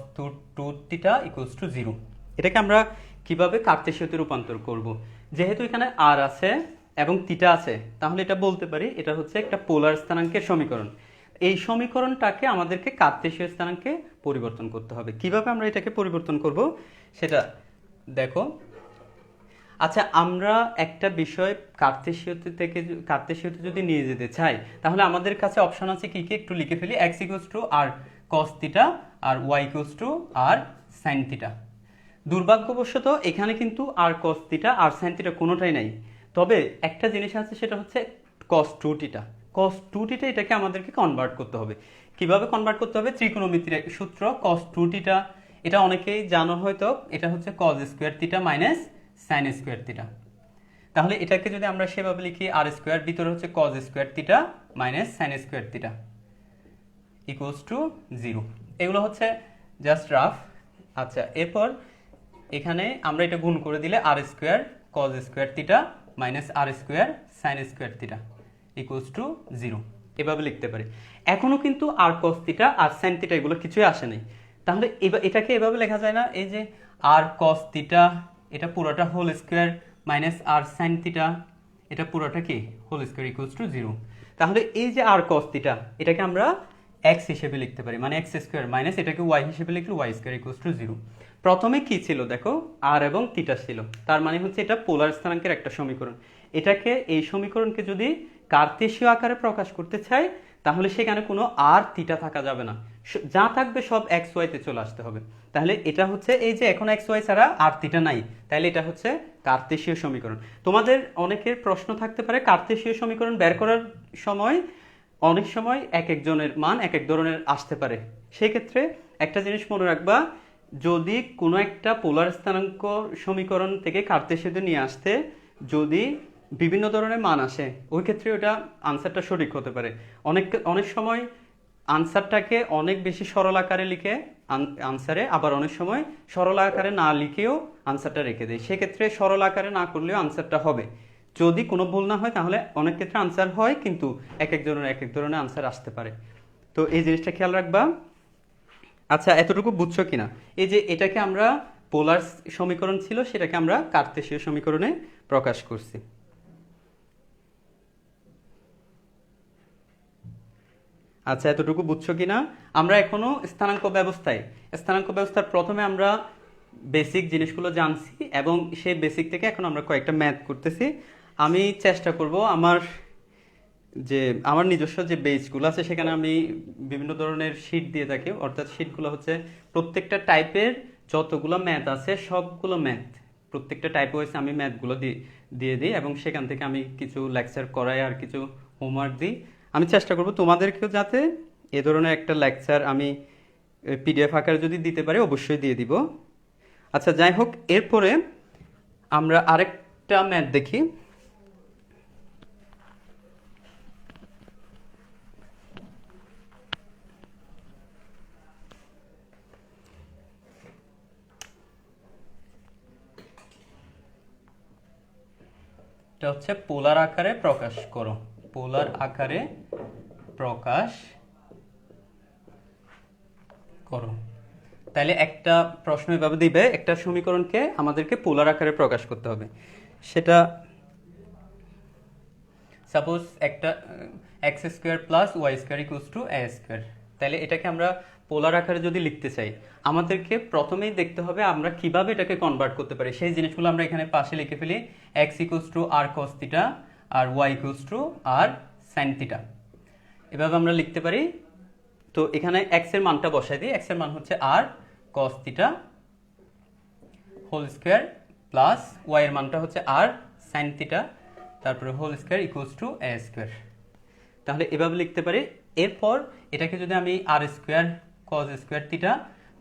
2 theta equals two 0। এটাকে আমরা কিভাবে কার্তেশীয়তে রূপান্তর করব? যেহেতু এখানে r আছে এবং থিটা আছে, তাহলে এটা বলতে পারি এটা হচ্ছে একটা পোলার স্থানাঙ্কের সমীকরণ। এই সমীকরণটাকে আমাদেরকে কার্তেশীয় স্থানাঙ্কে পরিবর্তন করতে হবে। কিভাবে আমরা এটাকে পরিবর্তন করব সেটা দেখো। আচ্ছা, আমরা একটা বিষয় কার্তেশীয়তে যদি নিয়ে যেতে চাই, তাহলে আমাদের কাছে অপশন আছে কি কি, একটু লিখে ফেলি। x equals to r cos theta আর y equals to r sin theta. দুর্ভাগ্যবশত এখানে কিন্তু r cos থিটা আর sin থিটা কোনোটাই নাই। তবে একটা জিনিস আছে, সেটা হচ্ছে cos 2 থিটা। cos 2 থিটা এটাকে আমাদেরকে কনভার্ট করতে হবে। কিভাবে কনভার্ট করতে হবে? ত্রিকোণমিতির এক সূত্র, cos 2 থিটা, এটা অনেকেই জানো হয়তো, এটা হচ্ছে cos square theta minus sin square theta. তাহলে এটাকে যদি আমরা সেভাবে লিখি, r স্কয়ার ভিতরে হচ্ছে cos square theta minus sin square theta equals two 0। এগুলো হচ্ছে জাস্ট রাফ। আচ্ছা, এরপর এখানে আমরা এটা গুণ করে দিলে r square cos square theta minus r square sin square theta equals two 0, এভাবে লিখতে পারি। এখনো কিন্তু r cos থিটা আর sin থিটা এগুলো কিছুই আসে নাই। তাহলে এটাকে এভাবে লেখা যায় না, এই যে r cos থিটা এটা পুরোটা whole square minus r sin theta এটা পুরোটা কি হোল স্কয়ার ইকুয়ালস টু 0। তাহলে এই যে r cos থিটা এটাকে আমরা x হিসেবে লিখতে পারি, মানে x স্কয়ার মাইনাস এটাকে y হিসেবে লিখলে y স্কয়ার ইকুয়ালস টু 0। প্রথমে কি ছিল দেখো, r এবং থিটা ছিল, তার মানে হচ্ছে এটা পোলার স্থানাঙ্কের একটা সমীকরণ। এটাকে, এই সমীকরণকে যদি কার্তেশীয় আকারে প্রকাশ করতে চাই, তাহলে সেখানে কোনো আর থিটা থাকা যাবে না, যা থাকবে সব এক্স ওয়াইতে চলে আসতে হবে। তাহলে এটা হচ্ছে, এই যে এখন এক্স ওয়াই ছাড়া আর থিটা নাই, তাহলে এটা হচ্ছে কার্তেশীয় সমীকরণ। তোমাদের অনেকের প্রশ্ন থাকতে পারে, কার্তেশীয় সমীকরণ বের করার সময় অনেক সময় এক একজনের মান এক এক ধরনের আসতে পারে। সেই ক্ষেত্রে একটা জিনিস মনে রাখবা, যদি কোনো একটা পোলার স্থানাঙ্ক সমীকরণ থেকে কার্তেশীয়তে নিয়ে আসতে যদি বিভিন্ন ধরনের মান আসে, ওই ক্ষেত্রে ওটা আনসারটা সঠিক হতে পারে। অনেক সময় আনসারটাকে অনেক বেশি সরল আকারে লিখে আনসারে, আবার অনেক সময় সরল আকারে না লিখেও আনসারটা রেখে দেয়। সেক্ষেত্রে সরল আকারে না করলেও আনসারটা হবে। যদি কোনো ভুল না হয় তাহলে অনেক ক্ষেত্রে আনসার হয়, কিন্তু এক এক ধরনের আনসার আসতে পারে। তো এই জিনিসটা খেয়াল রাখবা। আচ্ছা, এতটুকু বুঝছো কিনা? এই যে এটাকে আমরা পোলার সমীকরণ ছিল, সেটাকে আমরা কার্তেশীয় সমীকরণে প্রকাশ করছি। আচ্ছা, এতটুকু বুঝছো কিনা? আমরা এখনো স্থানাঙ্ক ব্যবস্থার প্রথমে আমরা বেসিক জিনিসগুলো জানছি, এবং সেই বেসিক থেকে এখন আমরা কয়েকটা ম্যাথ করতেছি। আমি চেষ্টা করব আমার নিজস্ব যে বেসগুলো আছে সেখানে আমি বিভিন্ন ধরনের শিট দিয়ে থাকি, অর্থাৎ শিটগুলো হচ্ছে প্রত্যেকটা টাইপের যতগুলো ম্যাথ আছে সবগুলো ম্যাথ, প্রত্যেকটা টাইপ ওয়াইজ আমি ম্যাথগুলো দিয়ে দিই, এবং সেখান থেকে আমি কিছু লেকচার করাই আর কিছু হোমওয়ার্ক দিই। আমি চেষ্টা করব তোমাদেরকেও যাতে এ ধরনের একটা লেকচার আমি পিডিএফ আকারে যদি দিতে পারি অবশ্যই দিয়ে দিব। আচ্ছা, যাই হোক, এরপরে আমরা আরেকটা ম্যাথ দেখি। এটা হচ্ছে পোলার আকারে প্রকাশ করো, পোলার আকারে প্রকাশ করো। তাহলে একটা প্রশ্ন এভাবে দিবে, একটা সমীকরণকে আমাদেরকে পোলার আকারে প্রকাশ করতে হবে। সেটা সাপোজ একটা x square plus y square equals to a square. তাহলে এটাকে আমরা পোলার আকারে যদি লিখতে চাই, আমাদেরকে প্রথমেই দেখতে হবে আমরা কিভাবে এটাকে কনভার্ট করতে পারি। সেই জিনিসগুলো আমরা এখানে পাশে লিখে ফেলি। X equals to r cos theta আর y equals to r sine theta, এভাবে আমরা লিখতে পারি। তো এখানে এক্স এর মানটা বসাই দিই। এক্স এর মান হচ্ছে r cos theta whole square plus y এর মানটা হচ্ছে আর সাইন থিটা, তারপরে whole square equals to a square. তাহলে এভাবে লিখতে পারি। এরপর এটাকে যদি আমি r square cos square theta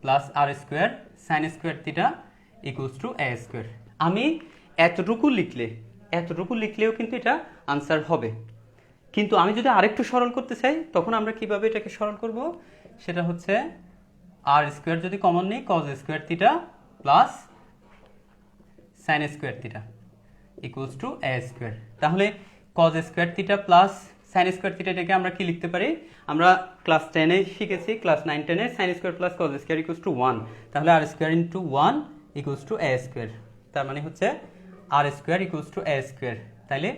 plus r square sine square theta equals to a square, আমি এতটুকু লিখলেও কিন্তু এটা আনসার হবে। কিন্তু আমি যদি আরেকটু সরল করতে চাই, তখন আমরা কিভাবে এটাকে সরল করব? সেটা হচ্ছে আর স্কোয়ার যদি কমন নেই, cos square theta plus sine square theta equals to a square. তাহলে cos square theta plus sine square theta, এটাকে আমরা কি লিখতে পারি? আমরা ক্লাস 10-এ শিখেছি, ক্লাস 9-10-এ sine square plus cos square equals to 1। তাহলে r square into 1 equals to a square. তার মানে হচ্ছে r square equals to a square. তাহলে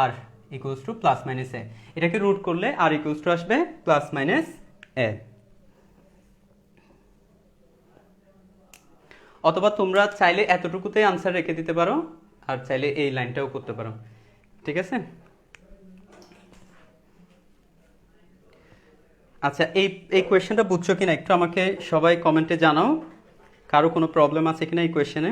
r equals to plus minus এ, এটাকে রুট করলে আর ইকুয়ালস টু আসবে প্লাস মাইনাস এ। অথবা তোমরা চাইলে এতটুকুতে আনসার রেখে দিতে পারো, আর চাইলে এই লাইনটাও করতে পারো। ঠিক আছে? আচ্ছা, এই কোয়েশ্চেনটা বুঝছো কিনা একটু আমাকে সবাই কমেন্টে জানাও। কারো কোনো প্রবলেম আছে কিনা এই কোয়েশ্চেনে?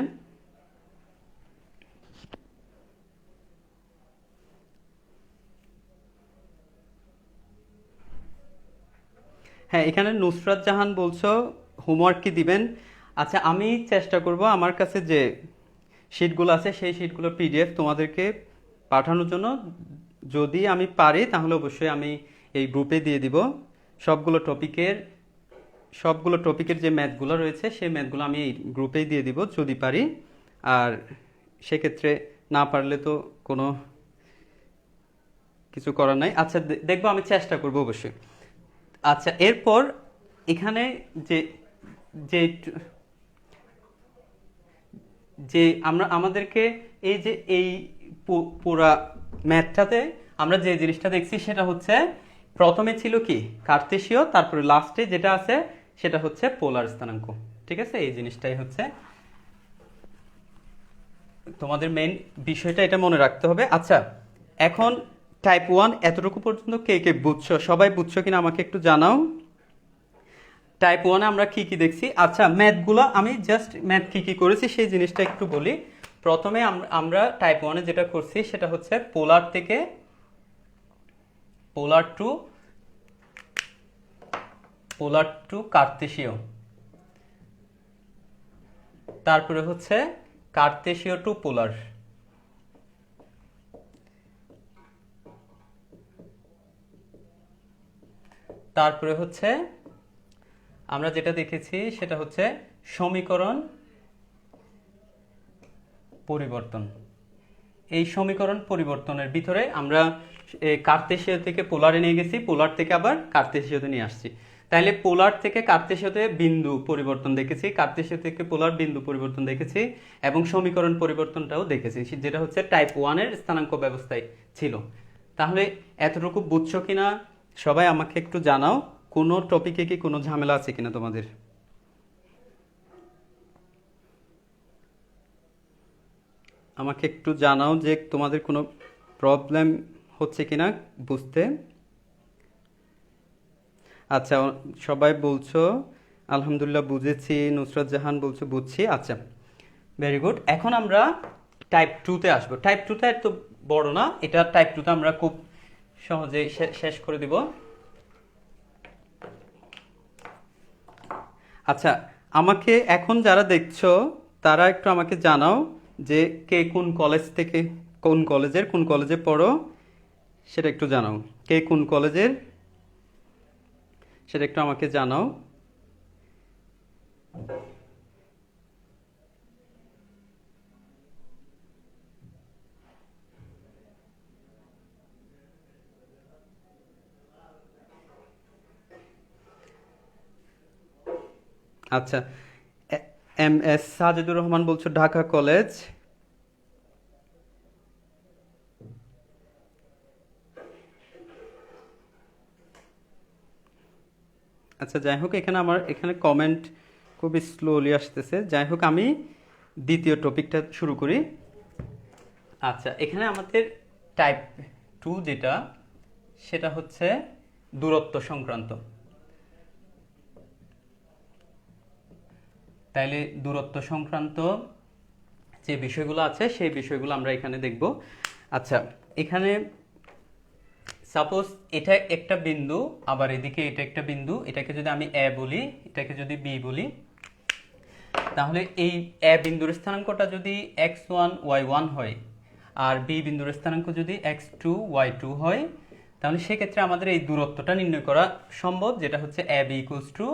হ্যাঁ, এখানে নুসরাত জাহান বলছো হোমওয়ার্ক কি দিবেন? আচ্ছা, আমি চেষ্টা করব আমার কাছে যে শিটগুলো আছে সেই শিটগুলোর পিডিএফ তোমাদেরকে পাঠানোর জন্য। যদি আমি পারি তাহলে অবশ্যই আমি এই গ্রুপে দিয়ে দিব। সবগুলো টপিকের যে ম্যাথগুলো রয়েছে সেই ম্যাথগুলো আমি এই গ্রুপেই দিয়ে দিব যদি পারি। আর সেক্ষেত্রে না পারলে তো কোনো কিছু করার নাই। আচ্ছা, দেখবো, আমি চেষ্টা করব অবশ্যই। আচ্ছা, এরপর এখানে যে যে যে আমাদেরকে এই পুরা ম্যাথটাতে আমরা যে জিনিসটা দেখছি সেটা হচ্ছে প্রথমে ছিল কি কার্তেশীয়, তারপরে লাস্টে যেটা আছে সেটা হচ্ছে পোলার স্থানাঙ্ক। ঠিক আছে? এই জিনিসটাই হচ্ছে তোমাদের মেইন বিষয়টা, এটা মনে রাখতে হবে। আচ্ছা, এখন টাইপ 1 এতটুকু পর্যন্ত কে কে বুঝছো? সবাই বুঝছো কিনা আমাকে একটু জানাও। টাইপ 1-এ আমরা কি কি দেখছি? আচ্ছা, ম্যাথগুলো আমি জাস্ট ম্যাথ কি কি করেছি সেই জিনিসটা একটু বলি। প্রথমে আমরা টাইপ 1-এ যেটা করছি সেটা হচ্ছে পোলার থেকে পোলার টু কার্তেশীয়, তারপরে হচ্ছে কার্তেশীয় টু পোলার, তারপরে হচ্ছে আমরা যেটা দেখেছি সেটা হচ্ছে সমীকরণ পরিবর্তন। এই সমীকরণ পরিবর্তনের ভিতরে আমরা কার্তেশীয় থেকে পোলারে নিয়ে গেছি, পোলার থেকে আবার কার্তেশীয়তে নিয়ে আসছি। তাইলে পোলার থেকে কার্তেশীয়তে বিন্দু পরিবর্তন দেখেছি, কার্তেশীয় থেকে পোলার বিন্দু পরিবর্তন দেখেছি, এবং সমীকরণ পরিবর্তনটাও দেখেছি, যেটা হচ্ছে টাইপ 1-এর স্থানাঙ্ক ব্যবস্থায় ছিল। তাহলে এতটুকু বুঝছো কিনা সবাই আমাকে একটু জানাও, কোনো টপিকে কি কোনো ঝামেলা আছে কিনা তোমাদের? আমাকে একটু জানাও যে তোমাদের কোনো প্রবলেম হচ্ছে কিনা বুঝতে। আচ্ছা, সবাই বলছো আলহামদুলিল্লাহ বুঝেছি, নুসরাত জাহান বলছো বুঝছি। আচ্ছা, ভেরি গুড। এখন আমরা টাইপ 2-তে আসবো। টাইপ 2তে এত বড় না, এটা টাইপ 2তে আমরা খুব সহজে শেষ করে দিব। আচ্ছা, আমাকে এখন যারা দেখছো তারা একটু আমাকে জানাও যে কে কোন কলেজ থেকে, কোন কলেজে পড়ো সেটা একটু জানাও। কে কোন কলেজের সেটা একটু আমাকে জানাও। আচ্ছা, এম এস সাজিদুর রহমান বলছো ঢাকা কলেজ। আচ্ছা, যাই হোক, এখানে কমেন্ট খুবই স্লোলি আসতেছে। যাই হোক, আমি দ্বিতীয় টপিকটা শুরু করি। আচ্ছা, এখানে আমাদের টাইপ 2 যেটা, সেটা হচ্ছে দূরত্ব সংক্রান্ত। তাইলে দূরত্ব সংক্রান্ত যে বিষয়গুলো আছে সেই বিষয়গুলো আমরা এখানে দেখব। আচ্ছা, এখানে সাপোজ এটা একটা বিন্দু, আবার এদিকে এটা একটা বিন্দু, এটাকে যদি আমি এ বলি, এটাকে যদি বি বলি, তাহলে এই এ বিন্দুর স্থানাঙ্কটা যদি x1 y1 হয় আর বি বিন্দুর স্থানাঙ্ক যদি x2 y2 হয়, তাহলে সেক্ষেত্রে আমাদের এই দূরত্বটা নির্ণয় করা সম্ভব, যেটা হচ্ছে ab equals to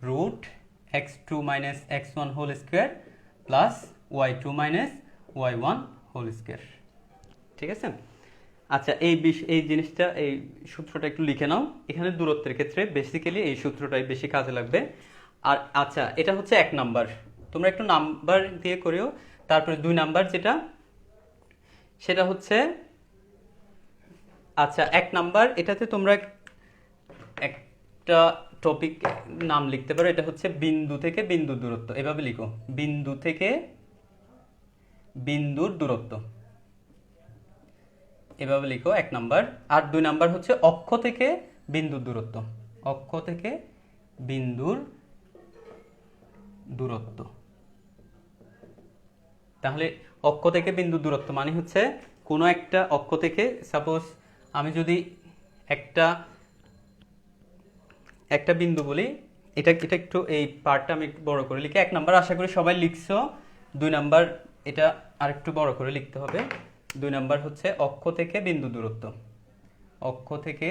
root x2 minus x1 whole square plus y2 minus y1 whole square। ঠিক আছে? আচ্ছা, এই জিনিসটা, এই সূত্রটা একটু লিখে নাও। এখানে দূরত্বের ক্ষেত্রে বেসিক্যালি এই সূত্রটাই বেশি কাজে লাগবে। আর আচ্ছা, এটা হচ্ছে 1 নাম্বার, তোমরা একটু নাম্বার দিয়ে করিও। তারপরে 2 নাম্বার যেটা, সেটা হচ্ছে, আচ্ছা 1 নাম্বার, এটাতে তোমরা একটা টপিক নাম লিখতে পারো, এটা হচ্ছে বিন্দু থেকে বিন্দুর দূরত্ব। এভাবে লিখো, বিন্দু থেকে বিন্দুর দূরত্ব, এভাবে লিখো 1 নাম্বার। আর 2 নাম্বার হচ্ছে অক্ষ থেকে বিন্দুর দূরত্ব, অক্ষ থেকে বিন্দুর দূরত্ব। তাহলে অক্ষ থেকে বিন্দুর দূরত্ব মানে হচ্ছে কোনো একটা অক্ষ থেকে, সাপোজ আমি যদি একটা বিন্দু বলি, এটা একটু এই পার্টটা আমি একটু বড় করে লিখি। 1 নাম্বার আশা করি সবাই লিখছো। 2 নাম্বার এটা আরেকটু বড় করে লিখতে হবে। 2 নাম্বার হচ্ছে অক্ষ থেকে বিন্দু দূরত্ব, অক্ষ থেকে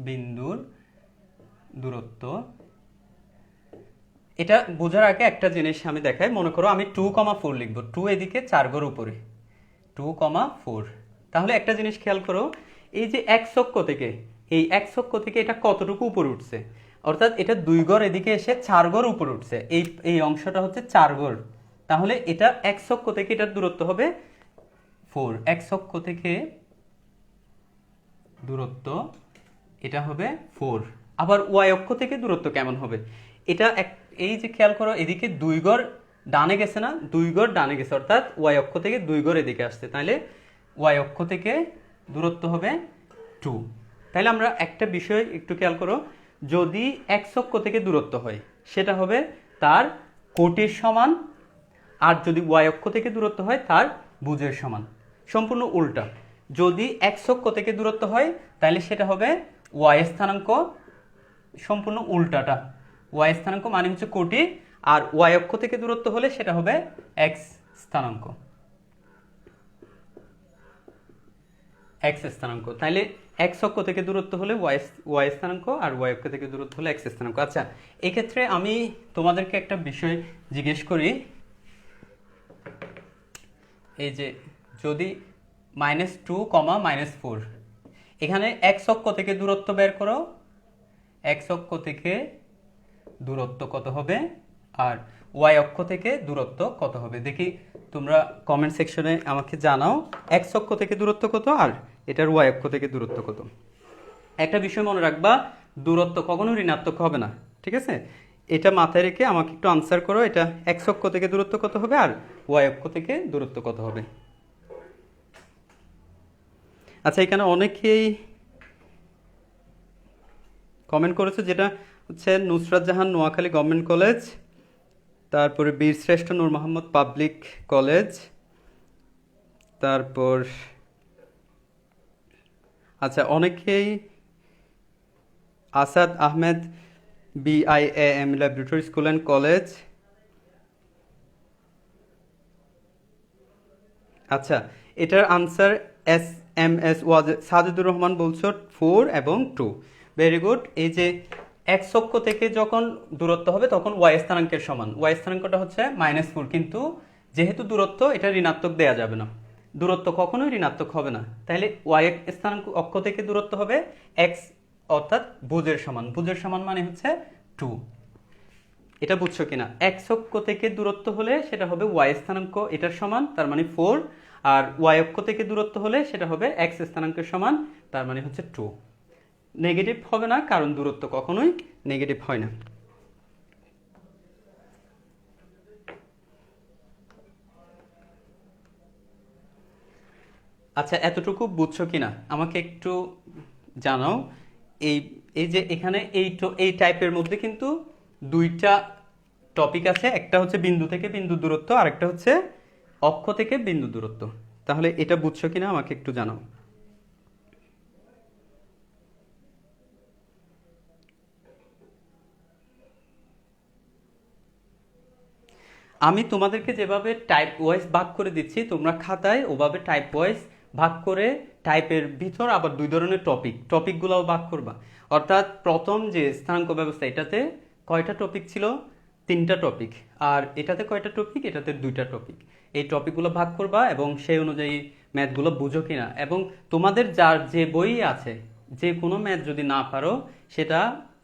বিন্দুর দূরত্ব। এটা বোঝার আগে একটা জিনিস আমি দেখাই। মনে করো আমি 2,4 লিখবো, 2 এদিকে 4 ঘর উপরে, 2,4। তাহলে একটা জিনিস খেয়াল করো, এই যে x অক্ষ থেকে, এই x অক্ষ থেকে এটা কতটুকু উপরে উঠছে, অর্থাৎ এটা 2 ঘর এদিকে এসে 4 ঘর উপরে উঠছে, এই অংশটা হচ্ছে 4 ঘর। তাহলে এটা x অক্ষ থেকে এটার দূরত্ব হবে 4, x অক্ষ থেকে দূরত্ব এটা হবে 4। আবার y অক্ষ থেকে দূরত্ব কেমন হবে, এটা এই যে খেয়াল করো, এদিকে 2 ঘর ডানে গেছে না, 2 ঘর ডানে গেছে, অর্থাৎ y অক্ষ থেকে 2 ঘর এদিকে আসছে, তাহলে y অক্ষ থেকে দূরত্ব হবে 2। তাহলে আমরা একটা বিষয় একটু খেয়াল করো, যদি x অক্ষ থেকে দূরত্ব হয় সেটা হবে তার কোটির সমান, আর যদি y অক্ষ থেকে দূরত্ব হয় তার ভুজের সমান। সম্পূর্ণ উল্টা, যদি x অক্ষ থেকে দূরত্ব হয় তাহলে সেটা হবে y স্থানাঙ্ক, সম্পূর্ণ উল্টাটা। y স্থানাঙ্ক মানে হচ্ছে কোটি, আর y অক্ষ থেকে দূরত্ব হলে সেটা হবে x স্থানাঙ্ক, x স্থানাঙ্ক। তাহলে x অক্ষ থেকে দূরত্ব হলে y স্থানাঙ্ক, আর y অক্ষ থেকে দূরত্ব হলে x স্থানাঙ্ক। আচ্ছা, এই ক্ষেত্রে আমি তোমাদেরকে একটা বিষয় জিজ্ঞেস করি, এই যে যদি -2, -4, এখানে x অক্ষ থেকে দূরত্ব বের করো, x অক্ষ থেকে দূরত্ব কত হবে আর y অক্ষ থেকে দূরত্ব কত হবে দেখি তোমরা কমেন্ট সেকশনে আমাকে জানাও x অক্ষ থেকে দূরত্ব কত আর এটার y অক্ষ থেকে দূরত্ব কত। একটা বিষয় মনে রাখবা, দূরত্ব কখনো ঋণাত্মক হবে না, ঠিক আছে? এটা মাথায় রেখে আমাকে একটু আনসার করো, এটা x অক্ষ থেকে দূরত্ব কত হবে আর y অক্ষ থেকে দূরত্ব কত হবে। আচ্ছা, এখানে অনেকেই কমেন্ট করেছে, যেটা হচ্ছে নুসরাত জাহান নোয়াখালী গভর্নমেন্ট কলেজ, তারপরে বীরশ্রেষ্ঠ নূর মোহাম্মদ পাবলিক কলেজ, তারপর আচ্ছা অনেকেই Asad Ahmed BIAM laboratory school and college. আচ্ছা, এটার আনসার SMS সাজিদুর রহমান বলছো 4 এবং 2। Very good. এই যে x অক্ষ থেকে যখন দূরত্ব হবে তখন y স্থানাঙ্কের সমান, y স্থানাঙ্কটা হচ্ছে -4, কিন্তু যেহেতু দূরত্ব এটা ঋণাত্মক দেয়া যাবে না, দূরত্ব কখনোই ঋণাত্মক হবে না, তাহলে y স্থানাঙ্ক অক্ষ থেকে দূরত্ব হবে x, অর্থাৎ ভুজের সমান। ভুজের সমান মানে হচ্ছে 2। এটা বুঝছো কিনা? x অক্ষ থেকে দূরত্ব হলে সেটা হবে y স্থানাঙ্ক এটার সমান, তার মানে 4, আর y অক্ষ থেকে দূরত্ব হলে সেটা হবে x স্থানাঙ্কের সমান, তার মানে হচ্ছে 2। নেগেটিভ হবে না, কারণ দূরত্ব কখনোই নেগেটিভ হয় না। আচ্ছা, এতটুকু বুঝছো কিনা আমাকে একটু জানাও। এই এই যে এখানে এই টাইপের মধ্যে কিন্তু দুইটা টপিক আছে, একটা হচ্ছে বিন্দু থেকে বিন্দু দূরত্ব, আরেকটা হচ্ছে অক্ষ থেকে বিন্দু দূরত্ব। তাহলে এটা বুঝছো কিনা আমাকে একটু জানাও। আমি তোমাদেরকে যেভাবে টাইপ ওয়াইজ ভাগ করে দিচ্ছি, তোমরা খাতায় ওভাবে টাইপ ওয়াইজ ভাগ করে টাইপের ভিতর আবার দুই ধরনের টপিকগুলোও ভাগ করবা। অর্থাৎ প্রথম যে স্থানাঙ্ক ব্যবস্থা, এটাতে কয়টা টপিক ছিল? 3টা টপিক। আর এটাতে কয়টা টপিক? এটাতে 2টা টপিক। এই টপিকগুলো ভাগ করবা এবং সেই অনুযায়ী ম্যাথগুলো বুঝো কিনা, এবং তোমাদের যার যে বই আছে, যে কোনো ম্যাথ যদি না পারো সেটা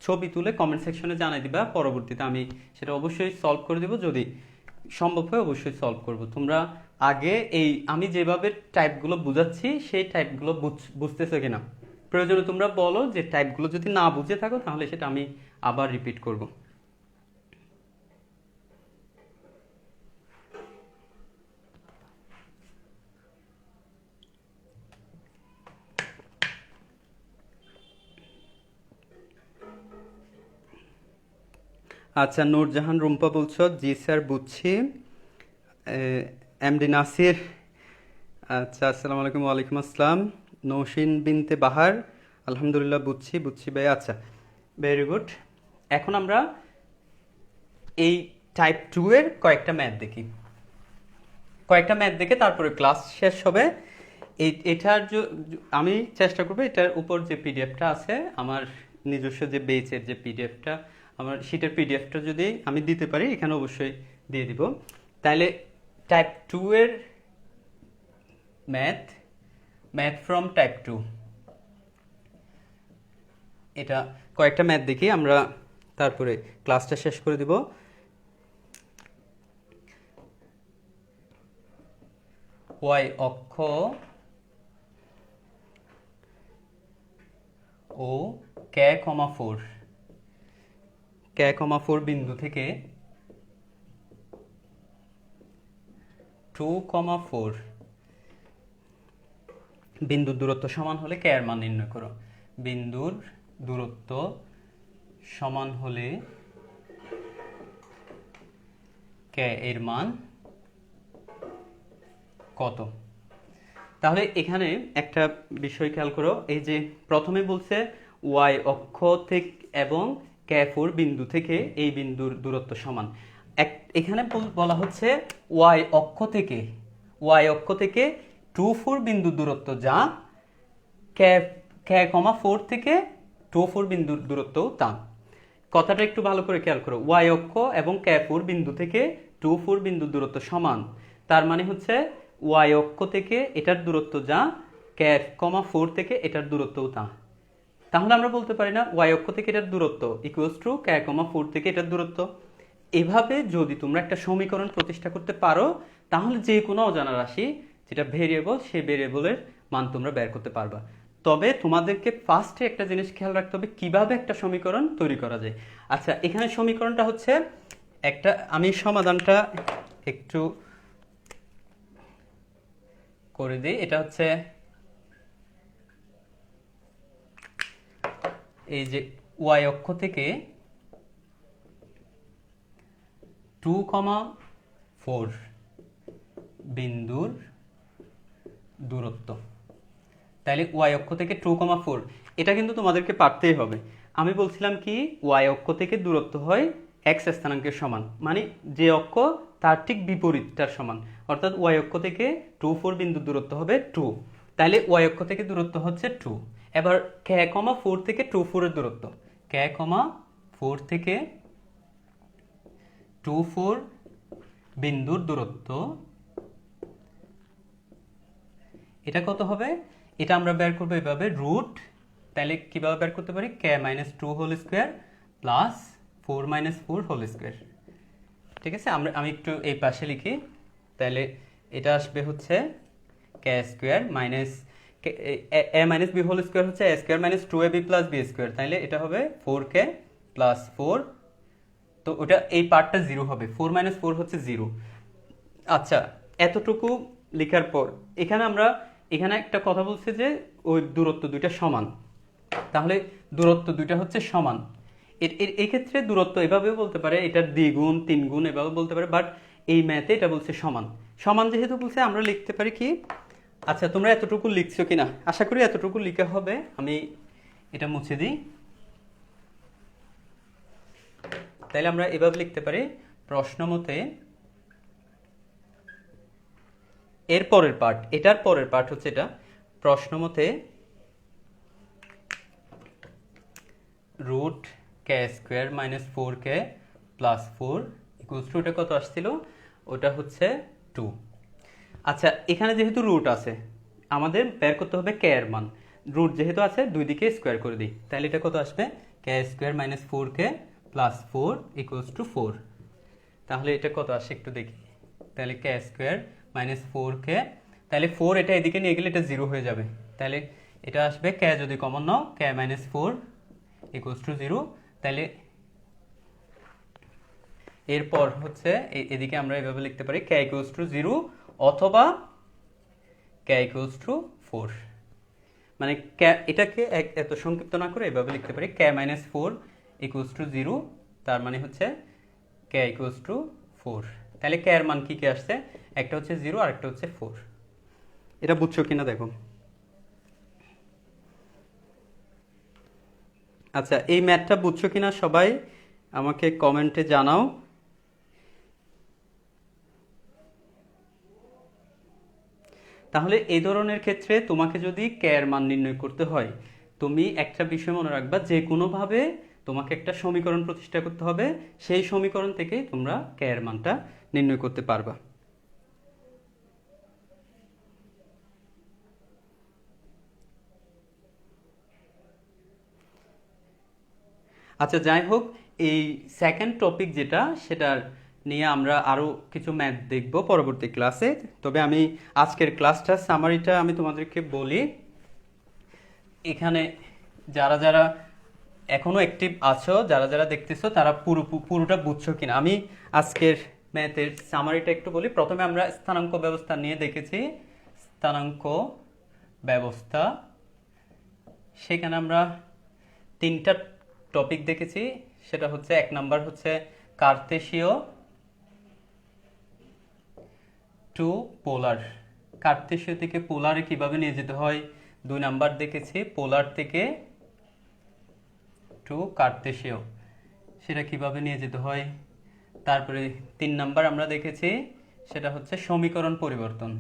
ছবি তুলে কমেন্ট সেকশনে জানাই দিবা, পরবর্তীতে আমি সেটা অবশ্যই সলভ করে দেব, যদি সম্ভব হয় অবশ্যই সলভ করব। তোমরা আগে এই আমি যেভাবে টাইপগুলো বুঝাচ্ছি সেই টাইপগুলো বুঝতেছো কিনা, প্রয়োজনে তোমরা বলো যে টাইপগুলো যদি না বুঝে থাকো তাহলে সেটা আমি আবার রিপিট করব। আচ্ছা, নূরজাহান রুম্পা বলছো, জি স্যার বুঝছি। MD নাসির, আচ্ছা আসসালামু আলাইকুম। ওয়ালাইকুম আসসালাম। নৌশিন বিনতে বাহার, আলহামদুলিল্লাহ বুঝছি ভাই। আচ্ছা, ভেরি গুড। এখন আমরা এই টাইপ 2 এর কয়েকটা ম্যাথ দেখে তারপরে ক্লাস শেষ হবে। এটার আমি চেষ্টা করবো এটার উপর যে পিডিএফটা আছে, আমার নিজস্ব যে বেচের যে পিডিএফটা, আমার শীটের পিডিএফটা যদি আমি দিতে পারি এখানে অবশ্যই দিয়ে দিব। তাহলে টাইপ 2 এর ম্যাথ ফ্রম টাইপ 2, এটা কয়েকটা ম্যাথ দেখি, আমরা তারপরে ক্লাসটা শেষ করে দিব। y অক্ষ ও k,4 বিন্দু থেকে 2,4 বিন্দুর দূরত্ব সমান হলে k এর মান নির্ণয় করো। বিন্দুর দূরত্ব সমান হলে k এর মান কত? তাহলে এখানে একটা বিষয় খেয়াল করো, এই যে প্রথমে বলছে y অক্ষ থেকে এবং k4 বিন্দু থেকে এই বিন্দুর দূরত্ব সমান। এখানে বলা হচ্ছে y অক্ষ থেকে 2,4 বিন্দুর দূরত্ব, যা k,4 থেকে 2,4 বিন্দুর দূরত্বও তা। কথাটা একটু ভালো করে খেয়াল করো, y অক্ষ এবং k4 বিন্দু থেকে 2,4 বিন্দুর দূরত্ব সমান, তার মানে হচ্ছে ওয়াই অক্ষ থেকে এটার দূরত্ব যা, ক্যাফ কমা 4 থেকে এটার দূরত্বও তা। তাহলে আমরা বলতে পারি না ওয়াই অক্ষ থেকে এটার দূরত্ব ইকুয়ালস টু ক্যা কমা 4 থেকে এটার দূরত্ব। এভাবে যদি তোমরা একটা সমীকরণ প্রতিষ্ঠা করতে পারো, তাহলে যে কোনো অজানা রাশি যেটা ভেরিয়েবল, সেই ভেরিয়েবলের মান তোমরা বের করতে পারবা। তবে তোমাদেরকে ফার্স্টে একটা জিনিস খেয়াল রাখতে হবে কিভাবে একটা সমীকরণ তৈরি করা যায়। আচ্ছা, এখানে সমীকরণটা হচ্ছে একটা, আমি সমাধানটা একটু করে দিই। এটা হচ্ছে এই যে ওয়াই অক্ষ থেকে 2,4 বিন্দুর দূরত্ব। তাহলে ওয়াই অক্ষ থেকে 2,4, এটা কিন্তু তোমাদেরকে পারতেই হবে। আমি বলছিলাম কি, ওয়াই অক্ষ থেকে দূরত্ব হয় এক্স স্থানাঙ্কের সমান, মানে যে অক্ষ তার ঠিক বিপরীতটার সমান, অর্থাৎ ওয়াই অক্ষ থেকে 2,4 বিন্দুর দূরত্ব হবে 2। তাহলে ওয়াই অক্ষ থেকে দূরত্ব হচ্ছে 2। এবার ক্যা কমা 4 থেকে 2,4 এর দূরত্ব, ক্যা কমা 4 থেকে 2,4 বিন্দুর দূরত্ব, এটা কত হবে? এটা আমরা বের করবো এভাবে, রুট, তাহলে কিভাবে বের করতে পারি, k minus 2 whole square plus 4 minus 4 whole square. ঠিক আছে, আমি একটু এই পাশে লিখি। তাহলে এটা আসবে হচ্ছে ক্যা square minus a minus b whole square হচ্ছে a square minus 2ab plus b square, তাহলে এটা হবে 4k প্লাস 4। তো ওটা এই পার্টটা 0 হবে, 4 মাইনাস 4 হচ্ছে 0। আচ্ছা, এতটুকু লেখার পর এখানে একটা কথা বলছে যে ওই দূরত্ব দুইটা সমান, তাহলে দূরত্ব দুইটা হচ্ছে সমান। এই ক্ষেত্রে দূরত্ব এভাবেও বলতে পারে, এটার দ্বিগুণ 3 গুণ এভাবে বলতে পারে, বাট এই ম্যাথে এটা বলছে সমান। সমান যেহেতু বলছে, আমরা লিখতে পারি কি, আচ্ছা তোমরা এতটুকু লিখছো কিনা, আশা করি এতটুকু লিখা হবে। আমি এটা মুছে দিই। তাইলে আমরা এভাবে লিখতে পারি, প্রশ্ন মতে এর পরের পার্ট, এটার পরের পার্ট হচ্ছে এটা, প্রশ্ন মতে root k square minus 4k plus 4 equals to, ওটা কত আসছিল, ওটা হচ্ছে 2। আচ্ছা, এখানে যেহেতু রুট আছে, আমাদের বের করতে হবে কে এর মান। রুট যেহেতু আছে, দুই দিকে স্কোয়ার করে দিই, তাহলে এটা কত আসবে, k square minus 4k plus 4 equals to 4। তাহলে এটা কত আসে একটু দেখি। তাহলে কে স্কোয়ার মাইনাস 4k, তাহলে 4 এটা এদিকে নিয়ে গেলে এটা 0 হয়ে যাবে, তাহলে এটা আসবে কে যদি কমন নাও, কে মাইনাস 4 ইকুয়ালস টু 0। তাহলে এরপর হচ্ছে এদিকে আমরা এভাবে লিখতে পারি কে ইকুয়ালস টু 0 অথবা কে ইকুয়ালস টু 4। মানে এটাকে এত সংক্ষিপ্ত না করে এভাবে লিখতে পারি, কে মাইনাস 4 ইকুয়ালস টু 0, তার মানে হচ্ছে কে ইকুয়ালস টু 4। তাহলে কে এর মান কি কি আসছে, একটা হচ্ছে 0 আর একটা হচ্ছে 4। এটা বুঝছো কিনা দেখো। আচ্ছা, এই ম্যাথটা বুঝছো কিনা সবাই আমাকে কমেন্টে জানাও। তাহলে এই ধরনের ক্ষেত্রে তোমাকে যদি কে এর মান নির্ণয় করতে হয়, তুমি একটা বিষয় মনে রাখবা, যে কোনোভাবে তোমাকে একটা সমীকরণ প্রতিষ্ঠা করতে হবে, সেই সমীকরণ থেকেই তোমরা কে এর মানটা নির্ণয় করতে পারবা। আচ্ছা, যাই হোক, এই সেকেন্ড টপিক যেটা, সেটার নিয়ে আমরা আরও কিছু ম্যাথ দেখব পরবর্তী ক্লাসে। তবে আমি আজকের ক্লাসটা সামারিটা আমি তোমাদেরকে বলি। এখানে যারা যারা এখনো অ্যাক্টিভ আছো, যারা যারা দেখতেছো, তারা পুরোটা বুঝছো কিনা, আমি আজকের ম্যাথের সামারিটা একটু বলি। প্রথমে আমরা স্থানাঙ্ক ব্যবস্থা নিয়ে দেখেছি, স্থানাঙ্ক ব্যবস্থা, সেখানে আমরা 3টা টপিক দেখেছি। সেটা হচ্ছে, 1 নাম্বার হচ্ছে কার্তেশীয় টু পোলার, কার্তেশীয় থেকে পোলারে কিভাবে নিয়ে যেতে হয়। 2 নাম্বার দেখেছি পোলার থেকে টু কার্তেশীয়, সেটা কিভাবে নিয়ে যেতে হয়। তারপরে 3 নাম্বার আমরা দেখেছি, সেটা হচ্ছে সমীকরণ পরিবর্তন,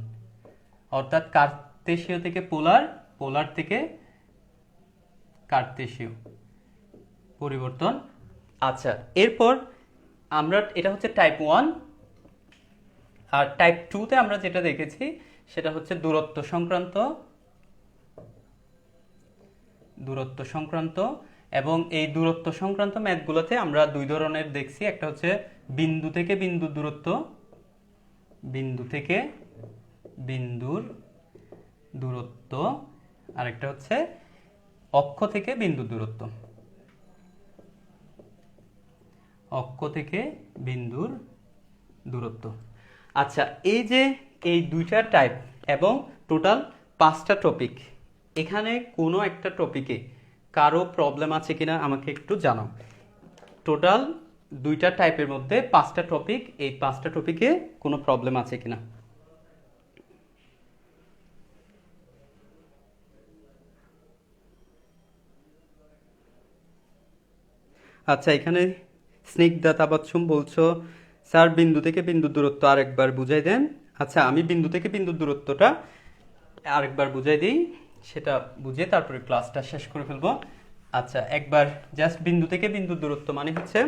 অর্থাৎ কার্তেশীয় থেকে পোলার, পোলার থেকে কার্তেশীয় পরিবর্তন। আচ্ছা, এরপর আমরা, এটা হচ্ছে টাইপ 1, আর টাইপ 2-তে আমরা যেটা দেখেছি সেটা হচ্ছে দূরত্ব সংক্রান্ত এবং এই দূরত্ব সংক্রান্ত ম্যাথগুলোতে আমরা দুই ধরনের দেখছি, একটা হচ্ছে বিন্দু থেকে বিন্দুর দূরত্ব, বিন্দু থেকে বিন্দুর দূরত্ব, আর একটা হচ্ছে অক্ষ থেকে বিন্দুর দূরত্ব, অক্ষ থেকে বিন্দুর দূরত্ব। আচ্ছা, এই যে এই দুইটা টাইপ এবং টোটাল 5টা টপিক, এখানে কোনো একটা টপিকে কারো প্রবলেম আছে কিনা আমাকে একটু জানাও। টোটাল দুইটা টাইপের মধ্যে 5টা টপিক, এই 5টা টপিকে কোনো প্রবলেম আছে কিনা। আচ্ছা, এখানে স্নিগ্ধা তাবাচ্ছুম বলছো স্যার বিন্দু থেকে বিন্দুর দূরত্ব আরেকবার বুঝাই দেন। আচ্ছা, আমি বিন্দু থেকে বিন্দুর দূরত্বটা আরেকবার বুঝাই দিই, সেটা বুঝে তারপরে ক্লাসটা শেষ করে ফেলবো। আচ্ছা, একবার জাস্ট বিন্দু থেকে বিন্দুর দূরত্ব মানে হচ্ছে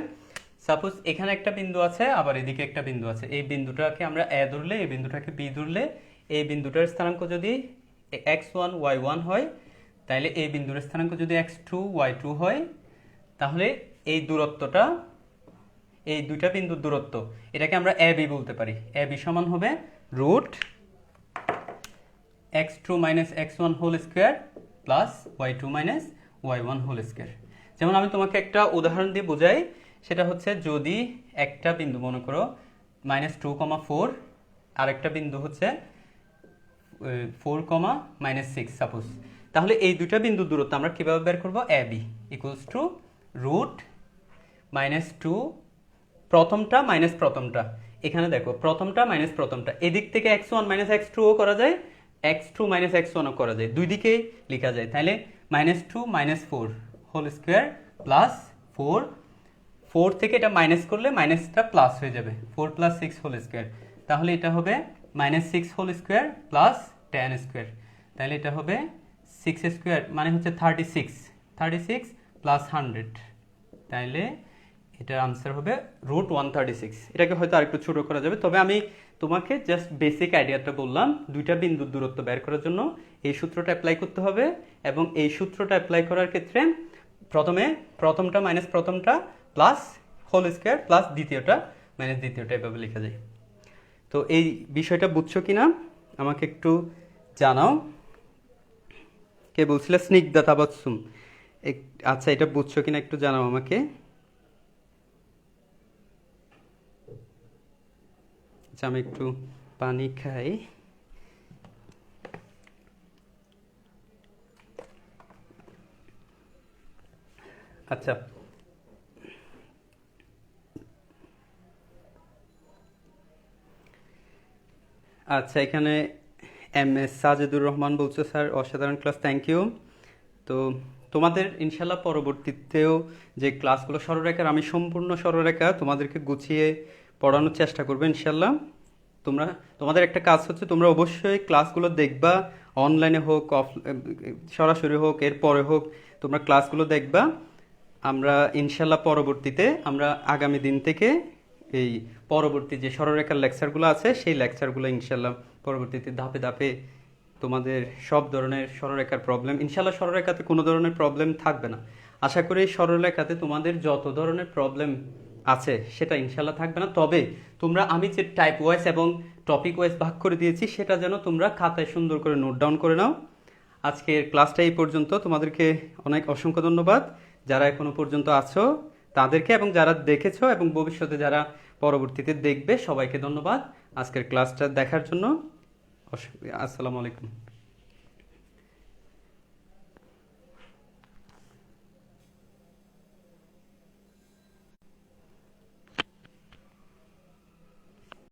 সাপোজ এখানে একটা বিন্দু আছে, আবার এদিকে একটা বিন্দু আছে, এই বিন্দুটাকে আমরা এ ধরলে, এই বিন্দুটাকে বি ধরলে, এই বিন্দুটার স্থানাঙ্ক যদি x1 y1 হয়, তাহলে এই বিন্দুর স্থানাঙ্ক যদি x2 y2 হয়, তাহলে এই দূরত্বটা, এই দুইটা বিন্দুর দূরত্ব, এটাকে আমরা এ বি বলতে পারি। এ বি সমান হবে root x2 minus x1 whole square plus y2 minus y1 whole square. যেমন আমি তোমাকে একটা উদাহরণ দিয়ে বোঝাই, সেটা হচ্ছে যদি একটা বিন্দু মনে করো -2,4, আর একটা বিন্দু হচ্ছে 4,-6 সাপোজ, তাহলে এই দুইটা বিন্দুর দূরত্ব আমরা কিভাবে বের করব? A B equals to root -2, প্রথমটা মাইনাস প্রথমটা, এখানে দেখো প্রথমটা মাইনাস প্রথমটা, এদিক থেকে x1 মাইনাস x2 ও করা যায়, x2 মাইনাস x1 ও করা যায়, দুই দিকেই লেখা যায়। তাহলে -2 - 4 হোল স্কোয়ার প্লাস 4 থেকে এটা মাইনাস করলে মাইনাসটা প্লাস হয়ে যাবে, 4 + 6 হোল স্কোয়ার, তাহলে এটা হবে -6 হোল স্কোয়ার প্লাস 10 স্কোয়ার, তাহলে এটা হবে 6 স্কোয়ার মানে হচ্ছে 36 প্লাস 100, তাহলে এটার আনসার হবে রুট 136। এটাকে হয়তো আরেকটু ছোট করা যাবে, তবে আমি তোমাকে জাস্ট বেসিক আইডিয়াটা বললাম। দুইটা বিন্দুর দূরত্ব বের করার জন্য এই সূত্রটা অ্যাপ্লাই করতে হবে, এবং এই সূত্রটা অ্যাপ্লাই করার ক্ষেত্রে প্রথমটা মাইনাস প্রথমটা প্লাস হোল স্কোয়ার প্লাস দ্বিতীয়টা মাইনাস দ্বিতীয়টা, এভাবে লেখা যায়। তো এই বিষয়টা বুঝছো কিনা আমাকে একটু জানাও। কে বলছিলে? স্নিগ্ধা তাবাচ্ছুম। আচ্ছা, এটা বুঝছো কিনা একটু জানাও আমাকে। আচ্ছা, আমি একটু পানি খাই। আচ্ছা, আচ্ছা, এখানে MS সাজেদুর রহমান বলছো স্যার অসাধারণ ক্লাস, থ্যাংক ইউ। তো তোমাদের ইনশাল্লাহ পরবর্তীতেও যে ক্লাসগুলো সরলরেখার, আমি সম্পূর্ণ সরলরেখা তোমাদেরকে গুছিয়ে পড়ানোর চেষ্টা করবো ইনশাল্লাহ। তোমাদের একটা কাজ হচ্ছে তোমরা অবশ্যই ক্লাসগুলো দেখবা, অনলাইনে হোক সরাসরি হোক এর পরে হোক, তোমরা ক্লাসগুলো দেখবা। আমরা ইনশাল্লাহ পরবর্তীতে আমরা আগামী দিন থেকে এই পরবর্তী যে সরলরেখার লেকচারগুলো আছে সেই লেকচারগুলো ইনশাল্লাহ পরবর্তীতে ধাপে ধাপে তোমাদের সব ধরনের সরলরেখার প্রবলেম, ইনশাল্লাহ সরলরেখাতে কোনো ধরনের প্রবলেম থাকবে না। আশা করি সরলরেখাতে তোমাদের যত ধরনের প্রবলেম আছে সেটা ইনশাল্লাহ থাকবে না। তবে তোমরা আমি যে টাইপ ওয়াইজ এবং টপিক ওয়াইজ ভাগ করে দিয়েছি সেটা যেন তোমরা খাতায় সুন্দর করে নোট ডাউন করে নাও। আজকের ক্লাসটা এই পর্যন্ত। তোমাদেরকে অনেক অসংখ্য ধন্যবাদ যারা এখনো পর্যন্ত আছো তাদেরকে, এবং যারা দেখেছো এবং ভবিষ্যতে যারা পরবর্তীতে দেখবে সবাইকে ধন্যবাদ আজকের ক্লাসটা দেখার জন্য। আসসালামু আলাইকুম।